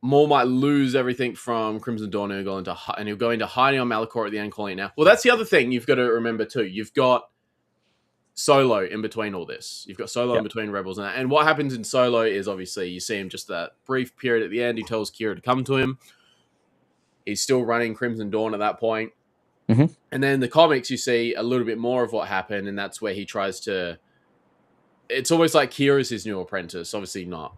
Maul might lose everything from Crimson Dawn and he'll go into hiding on Malachor at the end, calling it now. Well, that's the other thing you've got to remember too. You've got Solo in between all this. You've got Solo in between Rebels and that. And what happens in Solo is obviously you see him just that brief period at the end. He tells Kira to come to him. He's still running Crimson Dawn at that point. Mm-hmm. And then in the comics, you see a little bit more of what happened, and that's where he tries to... It's almost like Kira's his new apprentice. Obviously not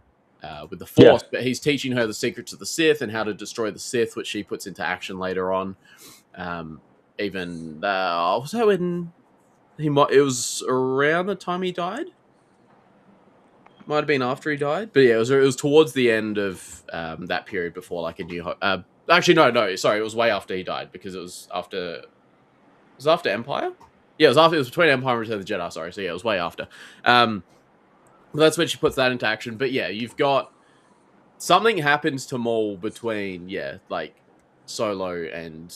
with the Force, but he's teaching her the secrets of the Sith and how to destroy the Sith, which she puts into action later on. Was that when... It was around the time he died? Might have been after he died. But yeah, it was towards the end of that period before like a New Hope... Actually, no, sorry, it was way after he died because it was after Empire? Yeah, it was between Empire and Return of the Jedi, sorry. So yeah, it was way after. That's when she puts that into action. But yeah, you've got something happens to Maul between, like Solo and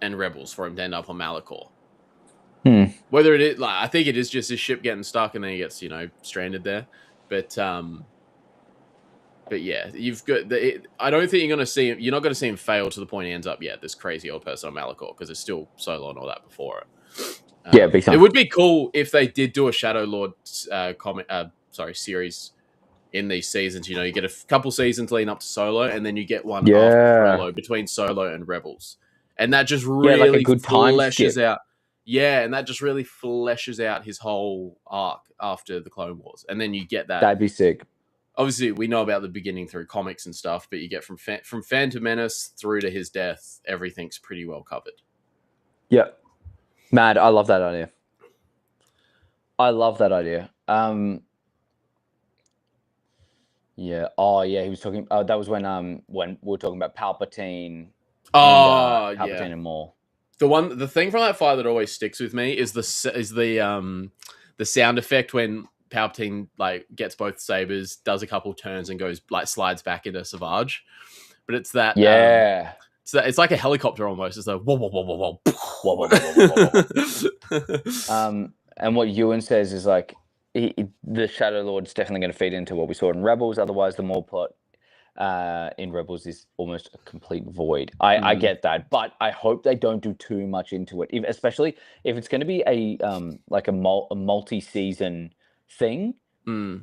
Rebels for him to end up on Malachor. Whether it is, like, I think it is just his ship getting stuck and then he gets, stranded there. But But yeah, you've got I don't think you're not going to see him fail to the point he ends up this crazy old person on Malachor, because it's still Solo and all that before it. Yeah, big time. It would be cool if they did do a Shadow Lord series in these seasons. You know, you get a couple seasons leading up to Solo, and then you get one after Solo, between Solo and Rebels, and that just really like a good time fleshes skip. out. Yeah, and that just really fleshes out his whole arc after the Clone Wars, and then you get that. That'd be sick. Obviously, we know about the beginning through comics and stuff, but you get from Phantom Menace through to his death, everything's pretty well covered. Yeah, mad. I love that idea. Yeah. Oh, yeah. He was talking. That was when we were talking about Palpatine. Palpatine and Maul. The thing from that fight that always sticks with me is the sound effect when Palpatine like gets both sabers, does a couple turns, and goes like slides back into Savage. But it's that it's like a helicopter almost. It's like whoa whoa whoa whoa whoa whoa whoa. And what Ewan says is like the Shadow Lord's definitely going to feed into what we saw in Rebels. Otherwise, the Maul plot in Rebels is almost a complete void. I get that, but I hope they don't do too much into it, especially if it's going to be a multi-season thing.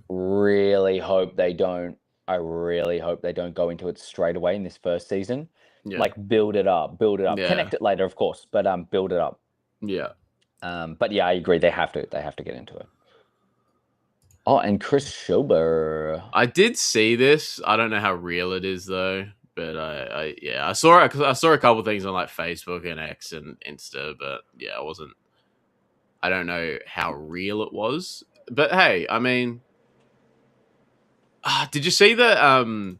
Really hope they don't. I really hope they don't go into it straight away in this first season. Yeah. Like build it up, yeah. Connect it later, of course, but build it up. Yeah. But yeah, I agree. They have to get into it. Oh, and Chris Schober. I did see this. I don't know how real it is though, but I saw it. I saw a couple things on like Facebook and X and Insta, but yeah, I don't know how real it was. But hey, I mean, did you see the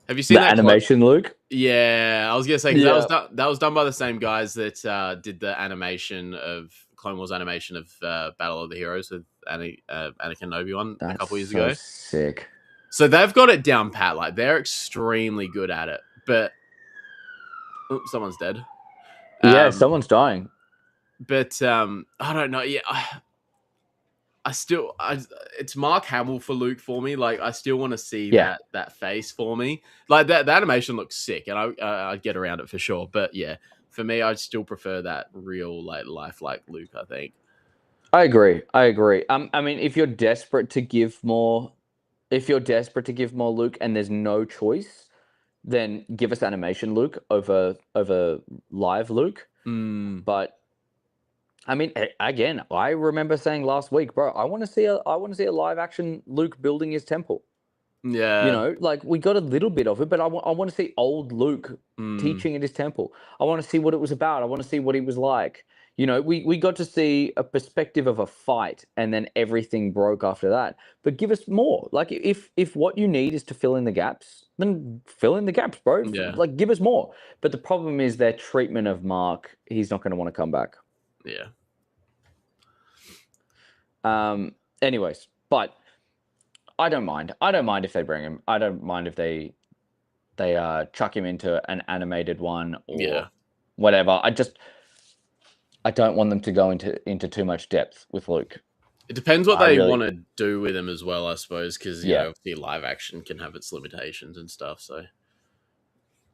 have you seen that animation, Luke? Yeah, I was gonna say that was done by the same guys that did the animation of Clone Wars animation of Battle of the Heroes with Anakin and Obi-Wan a couple years ago. Sick. So they've got it down pat. Like they're extremely good at it. But someone's dead. Yeah, someone's dying. But I don't know. Yeah, it's Mark Hamill for Luke for me. Like I still want to see that face for me. Like that animation looks sick, and I'd get around it for sure. But yeah, for me, I'd still prefer that real like lifelike Luke. I think. I agree. I mean, if you're desperate to give more Luke, and there's no choice, then give us animation Luke over live Luke. But I mean, again, I remember saying last week, bro, I want to see a live action Luke building his temple. Yeah. You know, like we got a little bit of it, but I want to see old Luke teaching at his temple. I want to see what it was about. I want to see what he was like. You know, we got to see a perspective of a fight, and then everything broke after that. But give us more. Like if what you need is to fill in the gaps, then fill in the gaps, bro. Yeah. Like give us more. But the problem is their treatment of Mark. He's not going to want to come back. Yeah. Anyways, but I don't mind. I don't mind if they bring him. I don't mind if they chuck him into an animated one or whatever. I don't want them to go into too much depth with Luke. It depends what they want to do with him as well, I suppose, because you know, the live action can have its limitations and stuff. So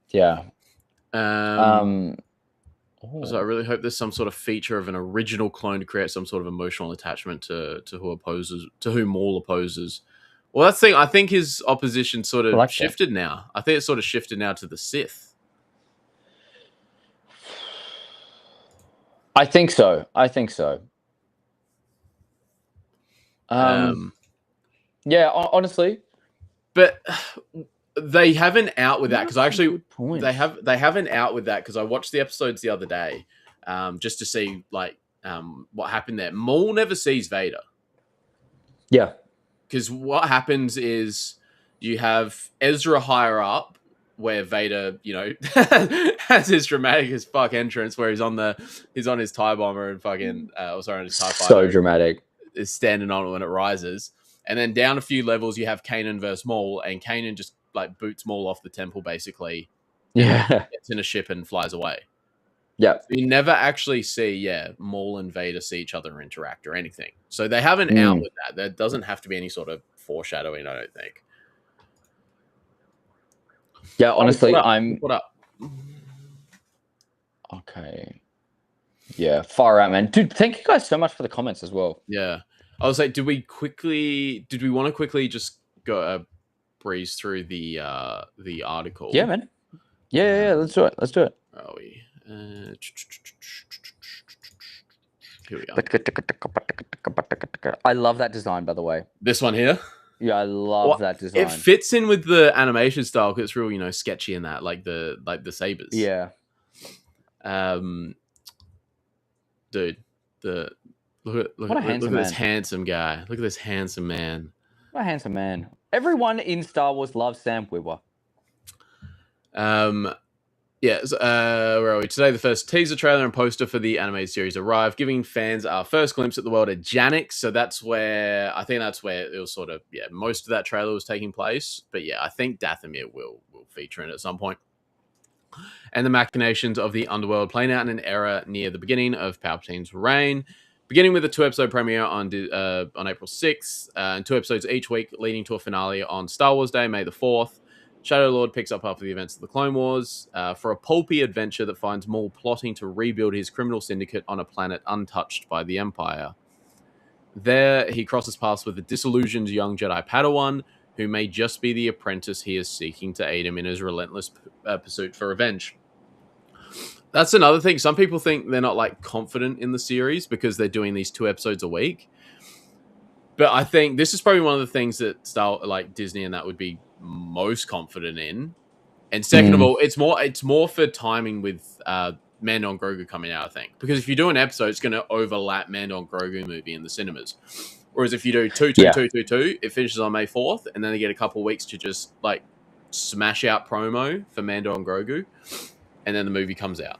yeah. So I really hope there's some sort of feature of an original clone to create some sort of emotional attachment to who Maul opposes. Well, that's the thing. I think his opposition sort of shifted now. I think it's sort of shifted now to the Sith. I think so. Yeah, honestly. But they have an out with that, because actually they have an out with that, because I watched the episodes the other day just to see like what happened there. Maul never sees Vader. Yeah. Because what happens is you have Ezra higher up, where Vader, you know, has his dramatic as fuck entrance where he's on his TIE bomber and fucking on his TIE fighter. So dramatic. Is standing on it when it rises. And then down a few levels you have Canon versus Maul, and Canon just like boots Maul off the temple basically. Yeah. Gets in a ship and flies away. Yeah. So you never actually see, Maul and Vader see each other interact or anything. So they have an out with that. There doesn't have to be any sort of foreshadowing, I don't think. Yeah, honestly, What I'm up? okay. Yeah, far out, man. Dude, thank you guys so much for the comments as well. Yeah, I was like, did we want to quickly just go breeze through the article? Yeah, man. Yeah, let's do it. Let's do it. Where are we? Here we are. I love that design, by the way. This one here. Yeah, I love that design. It fits in with the animation style because it's real, sketchy in that, like the sabers. Yeah. Dude, look at this handsome guy. Look at this handsome man. What a handsome man. Everyone in Star Wars loves Sam Witwer. Yeah, so, where are we? Today, the first teaser trailer and poster for the animated series arrived, giving fans our first glimpse at the world of Janix. So that's where it was sort of, most of that trailer was taking place. But yeah, I think Dathomir will feature in it at some point. And the machinations of the underworld playing out in an era near the beginning of Palpatine's reign, beginning with a 2-episode premiere on April 6th, and 2 episodes each week, leading to a finale on Star Wars Day, May the 4th. Shadow Lord picks up after the events of the Clone Wars for a pulpy adventure that finds Maul plotting to rebuild his criminal syndicate on a planet untouched by the Empire. There, he crosses paths with a disillusioned young Jedi Padawan, who may just be the apprentice he is seeking to aid him in his relentless pursuit for revenge. That's another thing. Some people think they're not like confident in the series because they're doing these 2 episodes a week. But I think this is probably one of the things that Disney and that would be most confident in. And second of all, it's more for timing with Mando and Grogu coming out, I think. Because if you do an episode, it's going to overlap Mando and Grogu movie in the cinemas. Whereas if you do 2, it finishes on May 4th, and then they get a couple of weeks to just like smash out promo for Mando and Grogu, and then the movie comes out.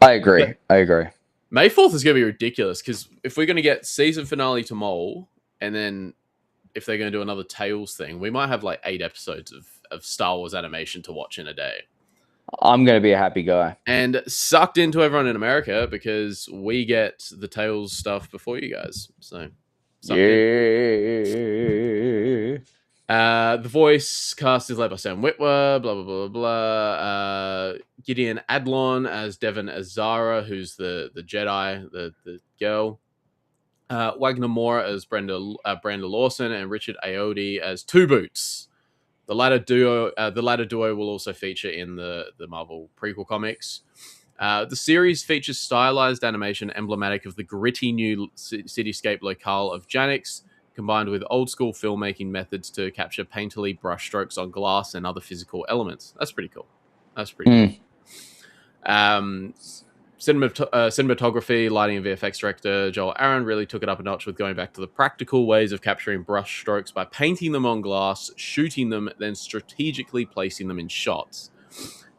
I agree. May 4th is going to be ridiculous because if we're going to get season finale to Maul, and then if they're going to do another Tales thing, we might have like 8 episodes of Star Wars animation to watch in a day. I'm going to be a happy guy. And sucked into everyone in America because we get the Tales stuff before you guys. So, yeah. The voice cast is led by Sam Witwer, blah, blah, blah, blah. Gideon Adlon as Devon Azara, who's the Jedi, the girl. Wagner Moore as Brenda Lawson, and Richard Ayoade as Two Boots. The latter duo will also feature in the Marvel prequel comics. The series features stylized animation emblematic of the gritty new cityscape locale of Janix, combined with old-school filmmaking methods to capture painterly brushstrokes on glass and other physical elements. That's pretty cool. Cool. Cinematography, lighting, and VFX director Joel Aaron really took it up a notch with going back to the practical ways of capturing brushstrokes by painting them on glass, shooting them, then strategically placing them in shots.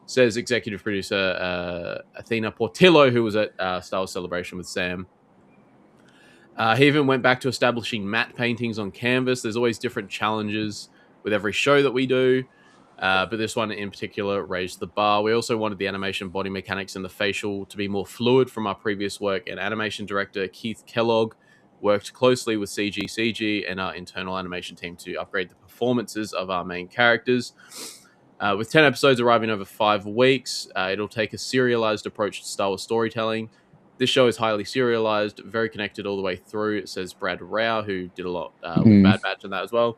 Says executive producer Athena Portillo, who was at Star Wars Celebration with Sam. He even went back to establishing matte paintings on canvas. There's always different challenges with every show that we do, but this one in particular raised the bar. We also wanted the animation body mechanics and the facial to be more fluid from our previous work, and animation director Keith Kellogg worked closely with CG and our internal animation team to upgrade the performances of our main characters. With 10 episodes arriving over 5 weeks, it'll take a serialized approach to Star Wars storytelling. This show is highly serialized, very connected all the way through, says Brad Rao, who did a lot with Bad Batch and that as well.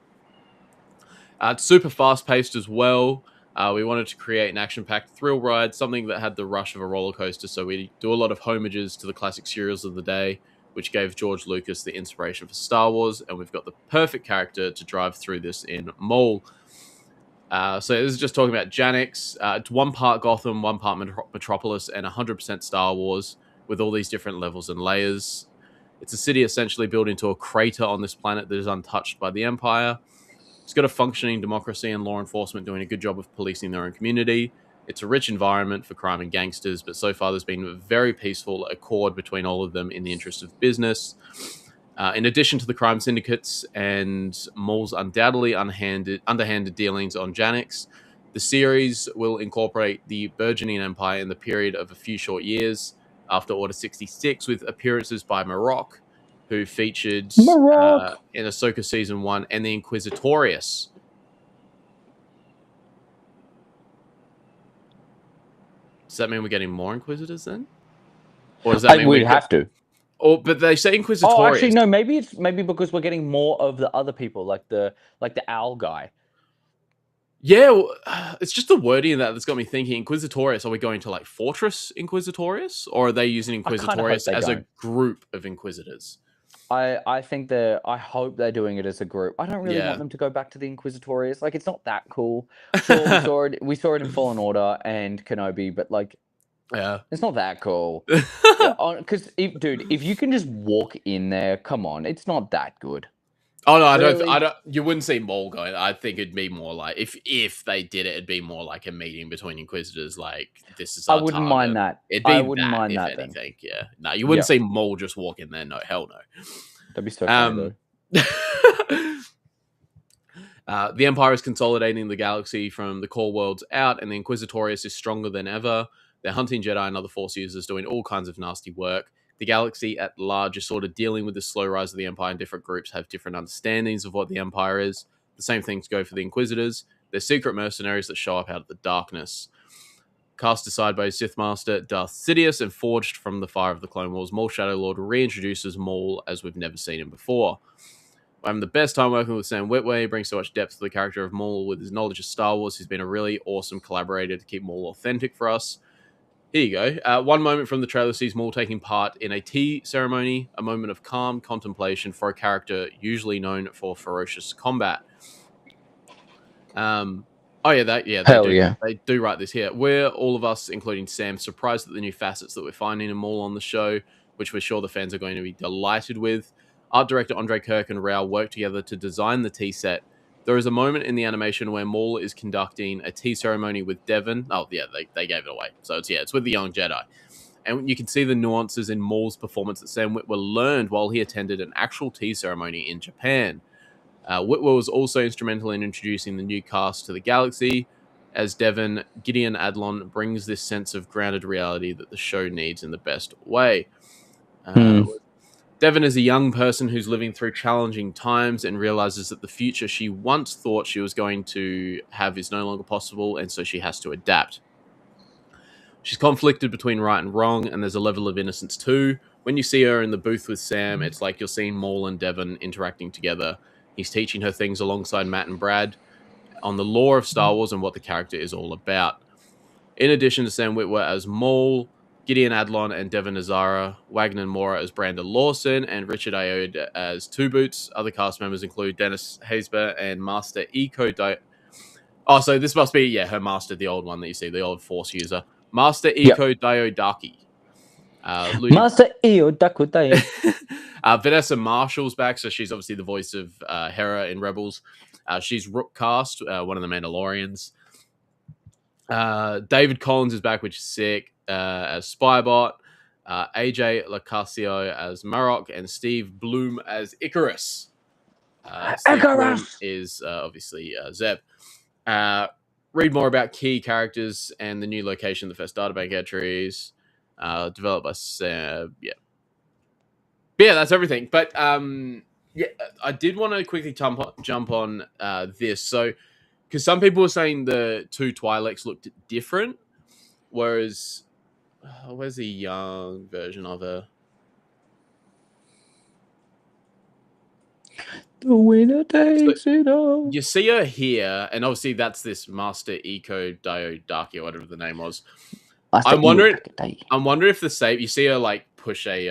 It's super fast-paced as well. We wanted to create an action-packed thrill ride, something that had the rush of a roller coaster, so we do a lot of homages to the classic serials of the day, which gave George Lucas the inspiration for Star Wars, and we've got the perfect character to drive through this in Maul. So this is just talking about Janix. It's 1 part Gotham, 1 part Metropolis, and 100% Star Wars, with all these different levels and layers. It's a city essentially built into a crater on this planet that is untouched by the Empire. It's got a functioning democracy and law enforcement doing a good job of policing their own community. It's a rich environment for crime and gangsters, but so far there's been a very peaceful accord between all of them in the interest of business. In addition to the crime syndicates and Maul's undoubtedly underhanded dealings on Janix, the series will incorporate the burgeoning empire in the period of a few short years after Order 66, with appearances by Marok, who featured in Ahsoka Season 1, and the Inquisitorius. Does that mean we're getting more Inquisitors then? Or does that mean we'd have to. But they say Inquisitorius. Oh, actually, no. Maybe because we're getting more of the other people, like the owl guy. Yeah, well, it's just the wording of that's got me thinking. Inquisitorius, are we going to like Fortress Inquisitorius, or are they using Inquisitorius as a group of Inquisitors? I think I hope they're doing it as a group. I don't really want them to go back to the Inquisitorius. Like, it's not that cool. Sure, we saw it in Fallen Order and Kenobi, but like, yeah, it's not that cool. Because, if you can just walk in there, come on, it's not that good. Oh no, I don't. You wouldn't see Maul going. I think it'd be more like if they did it, it'd be more like a meeting between Inquisitors. Like, this is. I wouldn't mind that. I wouldn't mind that. If anything, yeah. No, you wouldn't see Maul just walk in there. No, hell no. That'd be so funny though. The Empire is consolidating the galaxy from the core worlds out, and the Inquisitorius is stronger than ever. They're hunting Jedi and other Force users, doing all kinds of nasty work. The galaxy at large is sort of dealing with the slow rise of the Empire, and different groups have different understandings of what the Empire is. The same things go for the Inquisitors. They're secret mercenaries that show up out of the darkness. Cast aside by Sith Master Darth Sidious and forged from the fire of the Clone Wars, Maul Shadow Lord reintroduces Maul as we've never seen him before. I'm having the best time working with Sam Witwer. He brings so much depth to the character of Maul with his knowledge of Star Wars. He's been a really awesome collaborator to keep Maul authentic for us. Here you go. One moment from the trailer sees Maul taking part in a tea ceremony, a moment of calm contemplation for a character usually known for ferocious combat. They do write this here. We're, all of us, including Sam, surprised at the new facets that we're finding in Maul on the show, which we're sure the fans are going to be delighted with. Art director Andre Kirk and Rao worked together to design the tea set. There is a moment in the animation where Maul is conducting a tea ceremony with Devon. Oh, yeah, they gave it away. So it's with the young Jedi. And you can see the nuances in Maul's performance that Sam Witwer learned while he attended an actual tea ceremony in Japan. Witwer was also instrumental in introducing the new cast to the galaxy, as Devon Gideon Adlon brings this sense of grounded reality that the show needs in the best way. Devon is a young person who's living through challenging times and realizes that the future she once thought she was going to have is no longer possible, and so she has to adapt. She's conflicted between right and wrong, and there's a level of innocence too. When you see her in the booth with Sam, it's like you're seeing Maul and Devon interacting together. He's teaching her things alongside Matt and Brad on the lore of Star Wars and what the character is all about. In addition to Sam Witwer as Maul, Gideon Adlon and Devon Azara, Wagner Mora as Brandon Lawson, and Richard Ayoade as Two Boots. Other cast members include Dennis Haysbert and Master Oh, so this must be, her master, the old one that you see, the old Force user. Master Iko Diodaki. Master Io Dakutae. Vanessa Marshall's back, so she's obviously the voice of Hera in Rebels. She's Rook Cast, one of the Mandalorians. David Collins is back, which is sick, as Spybot. AJ Lacasio as Marok, and Steve Bloom as Icarus. Steve Bloom is obviously Zeb. Read more about key characters and the new location, the first databank entries, developed by Sam. But yeah, that's everything. But I did want to quickly jump on this. So, because some people were saying the two Twi'leks looked different, whereas where's the young version of her? The winner takes it all. You see her here, and obviously that's this Master Iko Diodaki, or whatever the name was. I'm wondering if the same. You see her like push a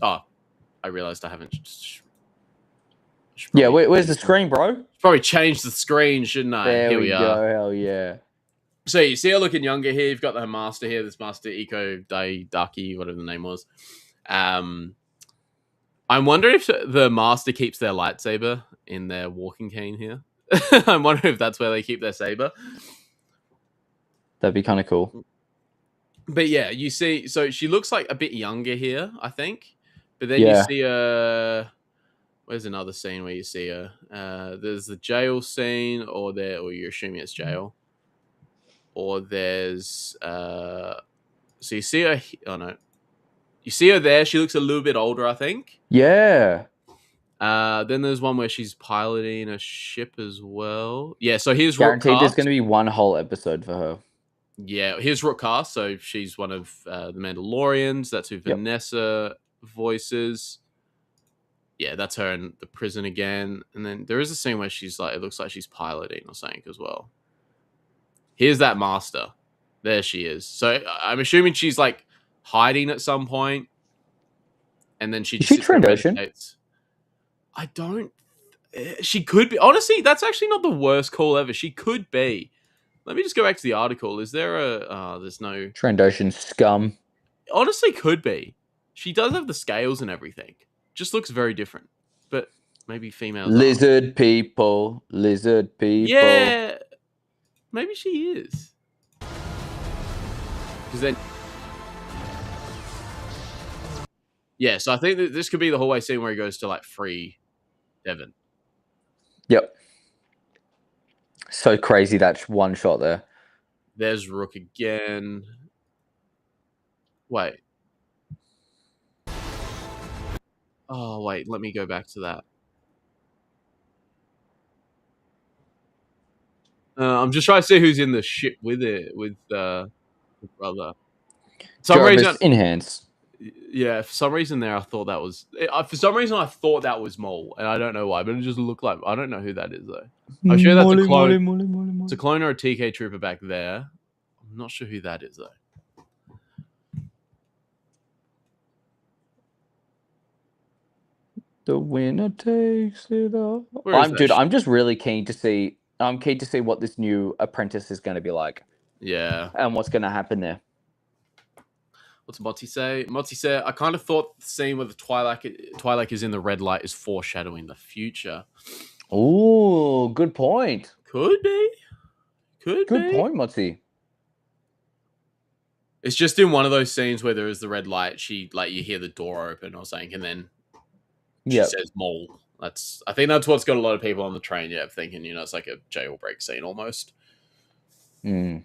I realized I haven't. Where's the screen, bro? Probably change the screen, shouldn't I? There here we go. Hell yeah. So you see her looking younger here. You've got her master here, this Master Iko Diodaki, whatever the name was. I'm wondering if the master keeps their lightsaber in their walking cane here. I'm wondering if that's where they keep their saber. That'd be kind of cool. But yeah, you see, so she looks like a bit younger here, I think. But then you see her. Where's another scene where you see her? There's the jail scene, or you're assuming it's jail. Or there's so you see her. Oh no, you see her there. She looks a little bit older, I think. Yeah. Then there's one where she's piloting a ship as well. Yeah. So here's guaranteed. There's going to be one whole episode for her. Yeah, here's Rook Cast. So she's one of the Mandalorians. That's who Vanessa voices. Yeah, that's her in the prison again. And then there is a scene where she's like, it looks like she's piloting or something as well. Here's that master. There she is. So I'm assuming she's like hiding at some point, and then she Is just she sits there and Trandoshan? meditates. I don't. She could be. Honestly, that's actually not the worst call ever. She could be. Let me just go back to the article. Is there a? There's no. Trandoshan scum. Honestly, could be. She does have the scales and everything. Just looks very different. But maybe females are. Lizard people. Lizard people. Yeah. Maybe she is. Because then. Yeah, so I think that this could be the hallway scene where he goes to like free Devon. Yep. So crazy that one shot there. There's Rook again. Wait. Oh, wait. Let me go back to that. I'm just trying to see who's in the ship with it, with the brother. Jarvis enhance. Yeah, for some reason there, I thought that was. For some reason, I thought that was Maul, and I don't know why, but it just looked like. I don't know who that is though. I'm sure that's a clone. It's a clone or a TK trooper back there. I'm not sure who that is though. The winner takes it all. Dude, I'm just really keen to see. I'm keen to see what this new apprentice is going to be like. Yeah. And what's going to happen there. What's Motzi say? Motzi said, I kind of thought the scene where the Twi'lek is in the red light is foreshadowing the future. Oh, good point. Could be. Good point, Motzi. It's just in one of those scenes where there is the red light, she like you hear the door open or something, and then she says Maul. I think that's what's got a lot of people on the train, thinking, it's like a jailbreak scene almost. Dude,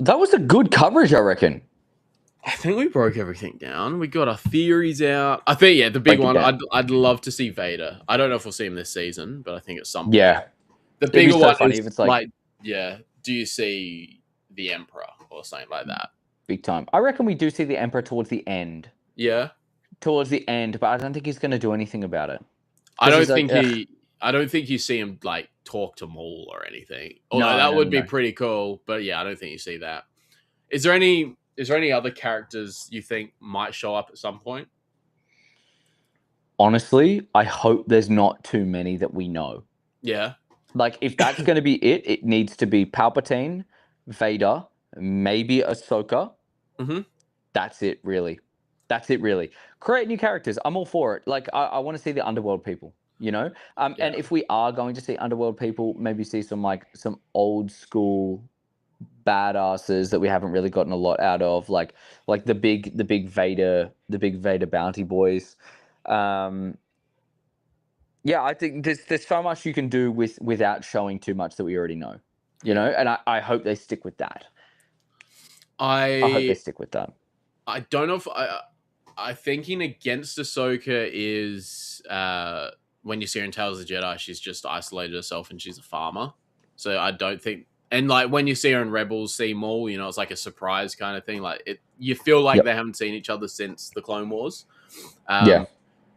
that was a good coverage, I reckon. I think we broke everything down. We got our theories out. I think, the big one, I'd love to see Vader. I don't know if we'll see him this season, but I think at some point. Yeah. The bigger one is if it's like, do you see the Emperor or something like that? Big time. I reckon we do see the Emperor towards the end. Yeah. Towards the end, but I don't think he's going to do anything about it. I don't think you see him like talk to Maul or anything. Although that would be pretty cool, but I don't think you see that. Is there any other characters you think might show up at some point? Honestly, I hope there's not too many that we know. Yeah. Like, if that's going to be it needs to be Palpatine, Vader, maybe Ahsoka. Mm-hmm. That's it, really. Create new characters. I'm all for it. Like, I want to see the underworld people, And if we are going to see underworld people, maybe see some old school badasses that we haven't really gotten a lot out of, like the big Vader bounty boys. I think there's so much you can do without showing too much that we already know, and I hope they stick with that. I hope they stick with that. I don't know if I thinking against Ahsoka is when you see her in Tales of the Jedi, she's just isolated herself and she's a farmer. So I don't think, and like when you see her in Rebels, see Maul, it's like a surprise kind of thing. Like you feel like they haven't seen each other since the Clone Wars.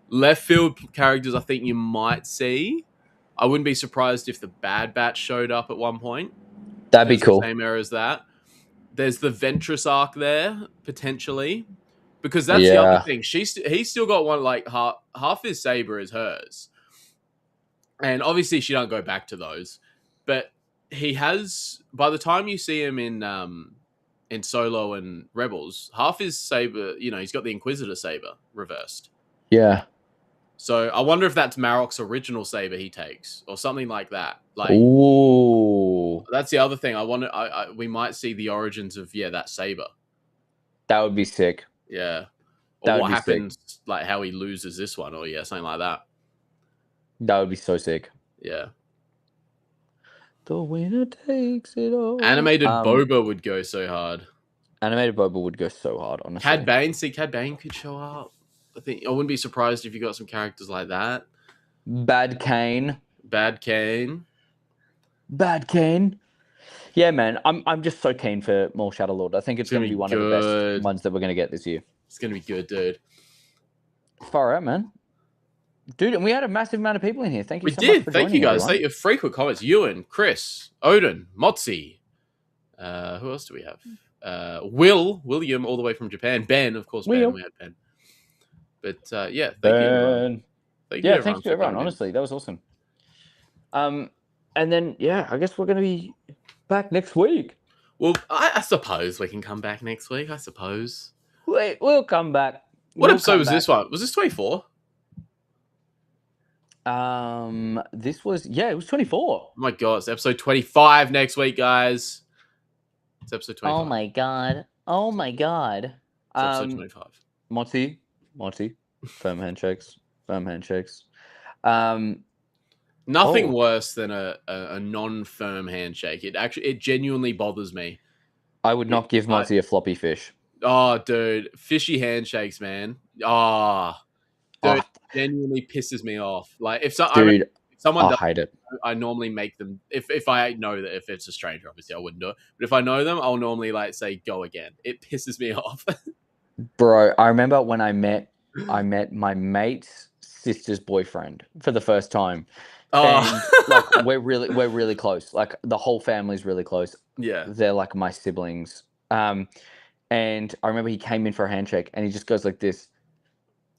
Left field characters, I think you might see. I wouldn't be surprised if the Bad Batch showed up at one point. That'd be cool. The same era as that. There's the Ventress arc there potentially, because that's the other thing. He's still got one, like half his saber is hers, and obviously she don't go back to those. But he has, by the time you see him in Solo and Rebels, half his saber, he's got the Inquisitor saber reversed. Yeah. So I wonder if that's Marok's original saber he takes, or something like that. Like, ooh, that's the other thing. We might see the origins of that saber. That would be sick. Yeah. Or what happens, like how he loses this one, or something like that. That would be so sick. Yeah. The winner takes it all. Animated Boba would go so hard. Honestly. Cad Bane could show up. I think I wouldn't be surprised if you got some characters like that. Bad Kane. Bad Kane. Yeah, man. I'm just so keen for more Shadow Lord. I think it's going to be one of the good. best ones that we're going to get this year. It's gonna be good, dude. Far out, man. Dude, and we had a massive amount of people in here. Thank you We so much did. for Thank joining, you guys. everyone. Thank you. Frequent comments. Ewan, Chris, Odin, Motzi. Who else do we have? William, all the way from Japan. Ben, of course. Will. Ben. We had Ben. But yeah, thank you, everyone. Thank you, Yeah, everyone, thanks to for everyone. coming in. Honestly, that was awesome. And then yeah, I guess we're going to be back next week. Well, I suppose we can come back next week. I suppose. Wait, we'll come back. What We'll episode come was back. this one? Was this 24? This was it was 24. Oh my god, it's episode 25 next week, guys. It's episode 25. Oh my god. Oh my god. It's episode 25. Moti, firm handshakes. Nothing Oh. worse than a non-firm handshake. It genuinely bothers me. I would not give Moti a floppy fish. Oh, dude, fishy handshakes, man. Oh, dude, genuinely pisses me off. Like if someone I does, hate it. I normally make them. If I know that if it's a stranger, obviously I wouldn't do it. But if I know them, I'll normally like say go again. It pisses me off. Bro, I remember when I met my mate's sister's boyfriend for the first time. Oh, And like we're really close. Like the whole family's really close. yeah. They're like my siblings. And I remember he came in for a handshake and he just goes like this.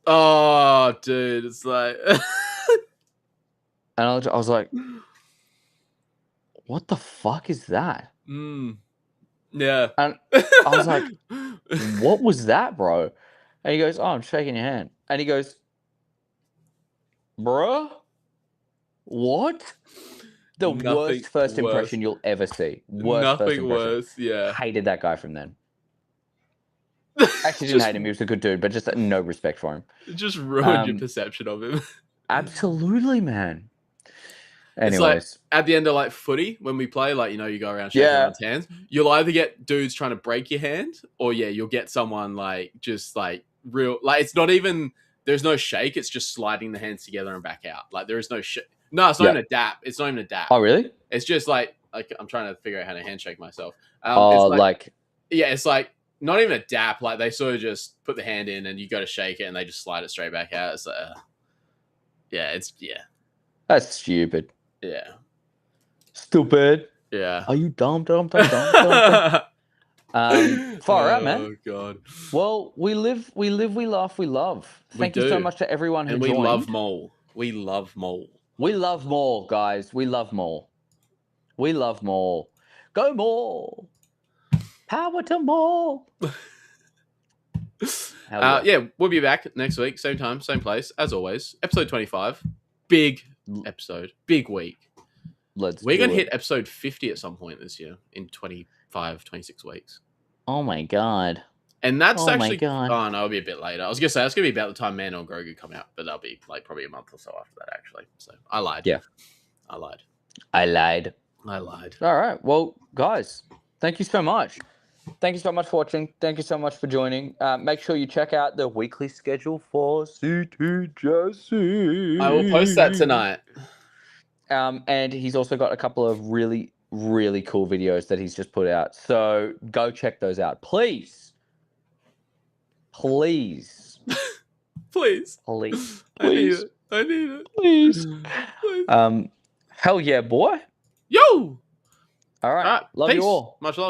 Oh, dude, it's like. And I was like, what the fuck is that? Yeah. And I was like, what was that, bro? And he goes, oh, I'm shaking your hand. And he goes, bruh, what? The Nothing worst first worse. impression you'll ever see. Worst first Nothing impression. worse. Yeah. Hated that guy from then. Actually, didn't hate him. He was a good dude, but just no respect for him. It just ruined your perception of him. Absolutely, man. It's Anyways, like at the end of like footy when we play, like you go around shaking everyone's hands. You'll either get dudes trying to break your hand, or you'll get someone like just like real. Like it's not even. There's no shake. It's just sliding the hands together and back out. Like there is no shake. No, it's not even a dap. It's not even a dap. oh really? It's just like I'm trying to figure out how to handshake myself. It's like not even a dap. Like they sort of just put the hand in and you go to shake it and they just slide it straight back out. It's like, That's stupid. Yeah. Stupid. Yeah. Are you dumb? Far out, man. Oh god. Well, we live, we laugh, we love. Thank you so much to everyone who joined. And we love Maul. We love Maul. We love Maul, guys. We love Maul. We love Maul. Go Maul. Power to Maul. Yeah, we'll be back next week, same time, same place, as always. Episode 25. Big episode. Big week. We're going to hit episode 50 at some point this year in 26 weeks. Oh my god. And that's Oh my actually... God. Oh, no, it'll be a bit later. I was going to say, that's going to be about the time Mando and Grogu come out, but that'll be like probably a month or so after that, actually. So, I lied. Yeah. I lied. I lied. All right. Well, guys, thank you so much. Thank you so much for watching. Thank you so much for joining. Make sure you check out the weekly schedule for CT Jesse. I will post that tonight. And he's also got a couple of really, really cool videos that he's just put out. So go check those out. Please. Please. I need it. Please. Please. Hell yeah, boy. Yo! All right. Love Peace. you all. Much love.